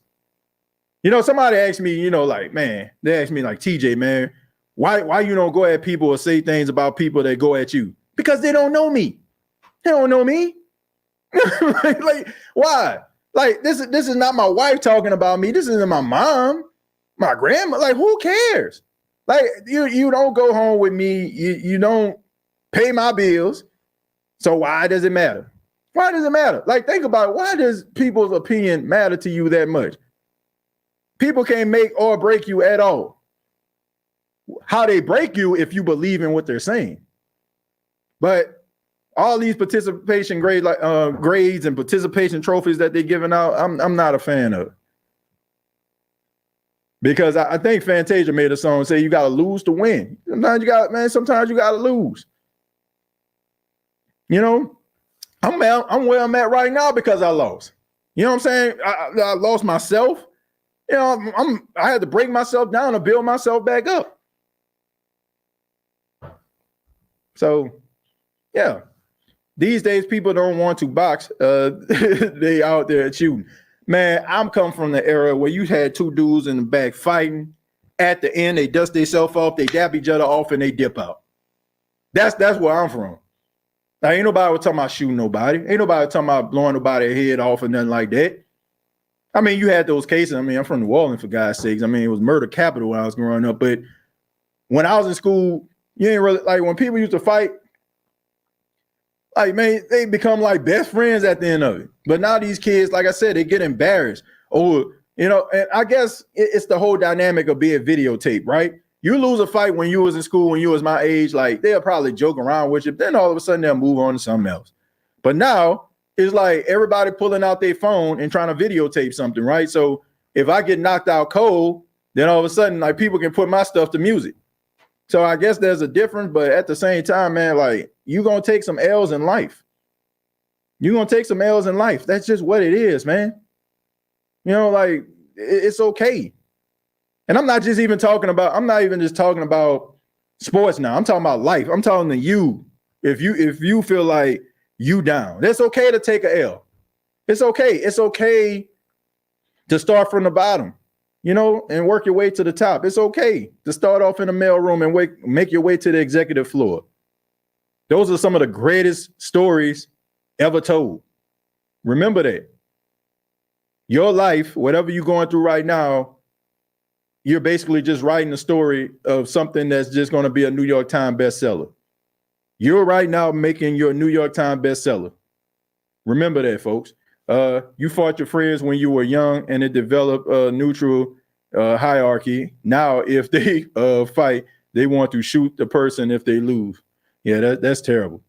You know, somebody asked me, you know, like, man, they asked me like, TJ, man, why you don't go at people or say things about people that go at you? Because they don't know me. They don't know me. like, why? Like, this is not my wife talking about me. This isn't my mom, my grandma. Like, who cares? Like, you don't go home with me. You don't pay my bills. So why does it matter? Why does it matter? Like, think about it. Why does people's opinion matter to you that much? People can't make or break you at all. How they break you if you believe in what they're saying. But all these participation grades and participation trophies that they're giving out, I'm not a fan of. Because I think Fantasia made a song say you got to lose to win. Sometimes you got to lose. You know, I'm where I'm at right now because I lost. You know what I'm saying? I lost myself. You know, I had to break myself down to build myself back up. So, yeah. These days, people don't want to box. They out there shooting. Man, I'm coming from the era where you had two dudes in the back fighting. At the end, they dust themselves off, they dap each other off, and they dip out. That's where I'm from. Now, ain't nobody talking about shooting nobody. Ain't nobody talking about blowing nobody's head off or nothing like that. I mean, you had those cases. I mean, I'm from New Orleans, for God's sakes. I mean, it was murder capital when I was growing up. But when I was in school, you ain't really, like, when people used to fight, like, man, they become like best friends at the end of it. But now these kids, like I said, they get embarrassed. Oh, you know, and I guess it's the whole dynamic of being videotaped, right? You lose a fight when you was in school, when you was my age, like, they'll probably joke around with you. Then all of a sudden they'll move on to something else. But now it's like everybody pulling out their phone and trying to videotape something, right? So if I get knocked out cold, then all of a sudden, like, people can put my stuff to music. So I guess there's a difference, but at the same time, man, like, you're going to take some L's in life. You're going to take some L's in life. That's just what it is, man. You know, like, it's okay. And I'm not even just talking about sports now. I'm talking about life. I'm talking to you. If you feel like you down, it's okay to take a L. It's okay. It's okay to start from the bottom, you know, and work your way to the top. It's okay to start off in the mailroom and make your way to the executive floor. Those are some of the greatest stories ever told. Remember that. Your life, whatever you're going through right now, you're basically just writing a story of something that's just going to be a New York Times bestseller. You're right now making your New York Times bestseller. Remember that, folks. You fought your friends when you were young and it developed a neutral hierarchy. Now, if they fight, they want to shoot the person if they lose. Yeah, that's terrible.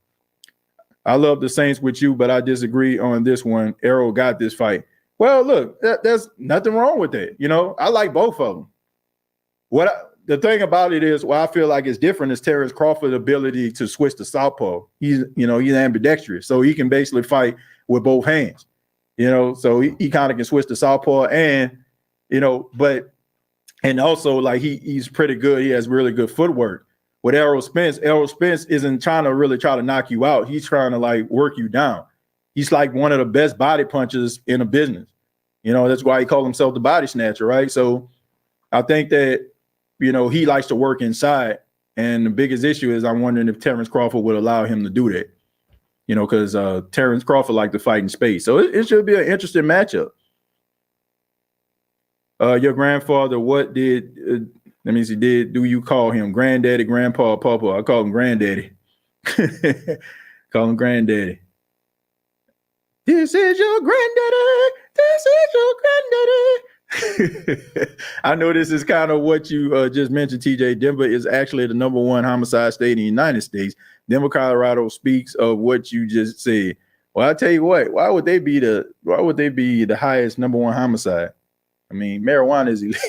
I love the Saints with you, but I disagree on this one. Arrow got this fight. Well, look, there's nothing wrong with that. I like both of them. The thing about it is, what I feel like is different is Terrence Crawford's ability to switch to southpaw. He's ambidextrous, so he can basically fight with both hands. So he kind of can switch to southpaw, and also like he's pretty good. He has really good footwork. With Errol Spence isn't trying to knock you out. He's trying to like work you down. He's like one of the best body punchers in the business. That's why he called himself the body snatcher, right? So I think that, he likes to work inside. And the biggest issue is I'm wondering if Terrence Crawford would allow him to do that. Because Terrence Crawford likes to fight in space. So it should be an interesting matchup. Your grandfather, what did do you call him? Granddaddy, grandpa, papa? I call him granddaddy. Call him granddaddy. This is your granddaddy. This is your granddaddy. I know this is kind of what you just mentioned, TJ. Denver is actually the number 1 homicide state in the United States. Denver, Colorado speaks of what you just said. Well, I tell you what, why would they be the highest number 1 homicide? I mean, marijuana is illegal.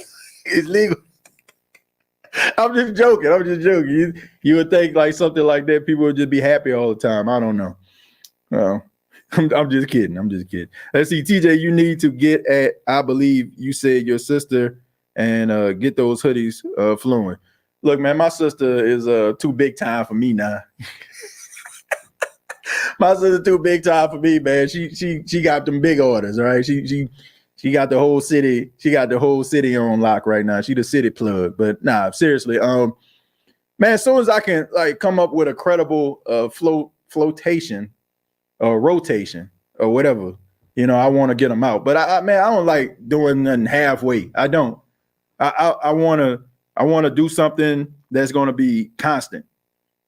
It's legal. I'm just joking. You would think like something like that, people would just be happy all the time. I don't know. I'm just kidding. Let's see, TJ, you need to get at, I believe you said your sister, and get those hoodies flowing. Look, man, my sister is too big time for me now. My sister too big time for me, man. She got them big orders, all right? She got the whole city. She got the whole city on lock right now. She the city plug. But nah, seriously, man, as soon as I can like come up with a credible flotation or rotation or whatever, I want to get them out. But I don't like doing nothing halfway. I don't. I want to do something that's going to be constant.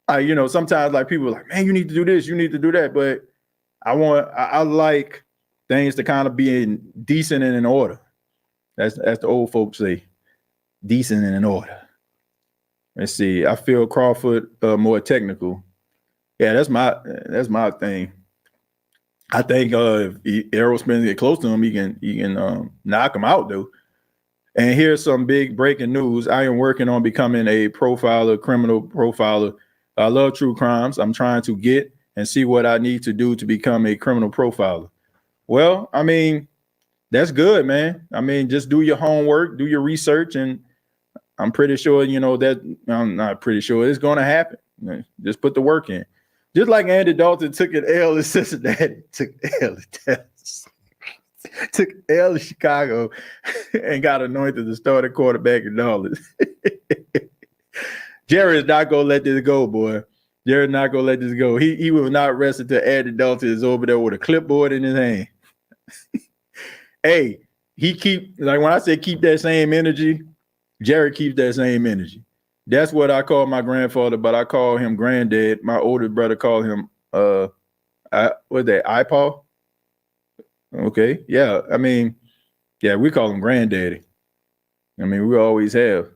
Sometimes like people are like, man, you need to do this, you need to do that. But I like things to kind of be decent and in order. That's the old folks say, decent and in order. Let's see. I feel Crawford more technical. Yeah, that's my thing. I think if Errol Spence get close to him, he can knock him out though. And here's some big breaking news. I am working on becoming a criminal profiler. I love true crimes. I'm trying to get and see what I need to do to become a criminal profiler. Well, I mean, that's good, man. I mean, just do your homework, do your research, and I'm pretty sure, I'm not pretty sure it's going to happen. Just put the work in. Just like Andy Dalton took an L in Cincinnati, took L in Chicago, and got anointed the starting quarterback in Dallas. Jerry is not going to let this go, boy. Jerry's not going to let this go. He will not rest until Andy Dalton is over there with a clipboard in his hand. Hey, when I say keep that same energy, Jerry keeps that same energy. That's what I call my grandfather, but I call him granddad. My older brother called him iPaw? Okay. Yeah. I mean, yeah, we call him granddaddy. I mean, we always have.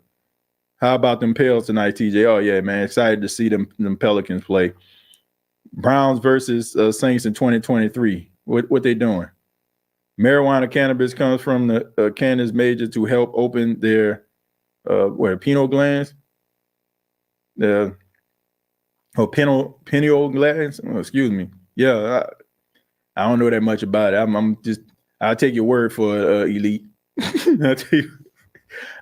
How about them Pels tonight, TJ? Oh yeah, man. Excited to see them Pelicans play. Browns versus Saints in 2023. What they doing? Marijuana cannabis comes from the cannabis major to help open their pineal glands. Pineal glands. Oh, excuse me. Yeah, I don't know that much about it. I'll take your word for elite. I'll tell you.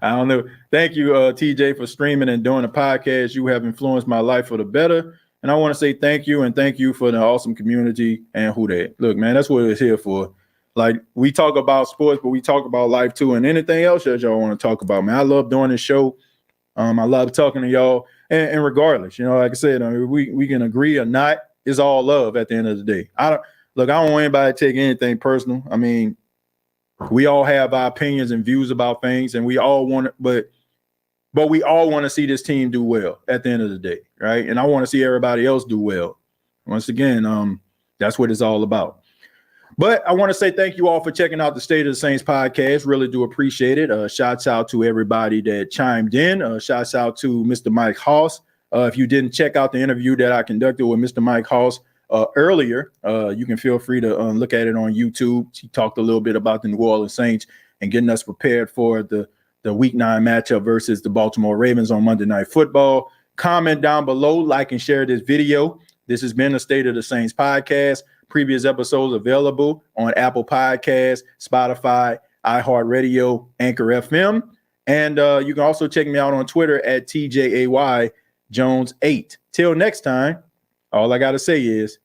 I don't know. Thank you, TJ, for streaming and doing the podcast. You have influenced my life for the better. And I want to say thank you, and thank you for the awesome community and who that. Look, man, that's what it's here for. Like, we talk about sports, but we talk about life too, and anything else that y'all want to talk about, man. I love doing this show. I love talking to y'all. And regardless, like I said, I mean, we can agree or not. It's all love at the end of the day. I don't want anybody to take anything personal. I mean, we all have our opinions and views about things, and we all want it, but we all want to see this team do well at the end of the day, right? And I want to see everybody else do well. Once again, that's what it's all about. But I want to say thank you all for checking out the State of the Saints podcast. Really do appreciate it. Shouts out to everybody that chimed in. Shouts out to Mr. Mike Hoss. If you didn't check out the interview that I conducted with Mr. Mike Hoss earlier, you can feel free to look at it on YouTube. He talked a little bit about the New Orleans Saints and getting us prepared for the Week 9 matchup versus the Baltimore Ravens on Monday Night Football. Comment down below, like and share this video. This has been the State of the Saints podcast. Previous episodes available on Apple Podcasts, Spotify, iHeartRadio, Anchor FM. And you can also check me out on Twitter at TJAY Jones 8. Till next time, all I got to say is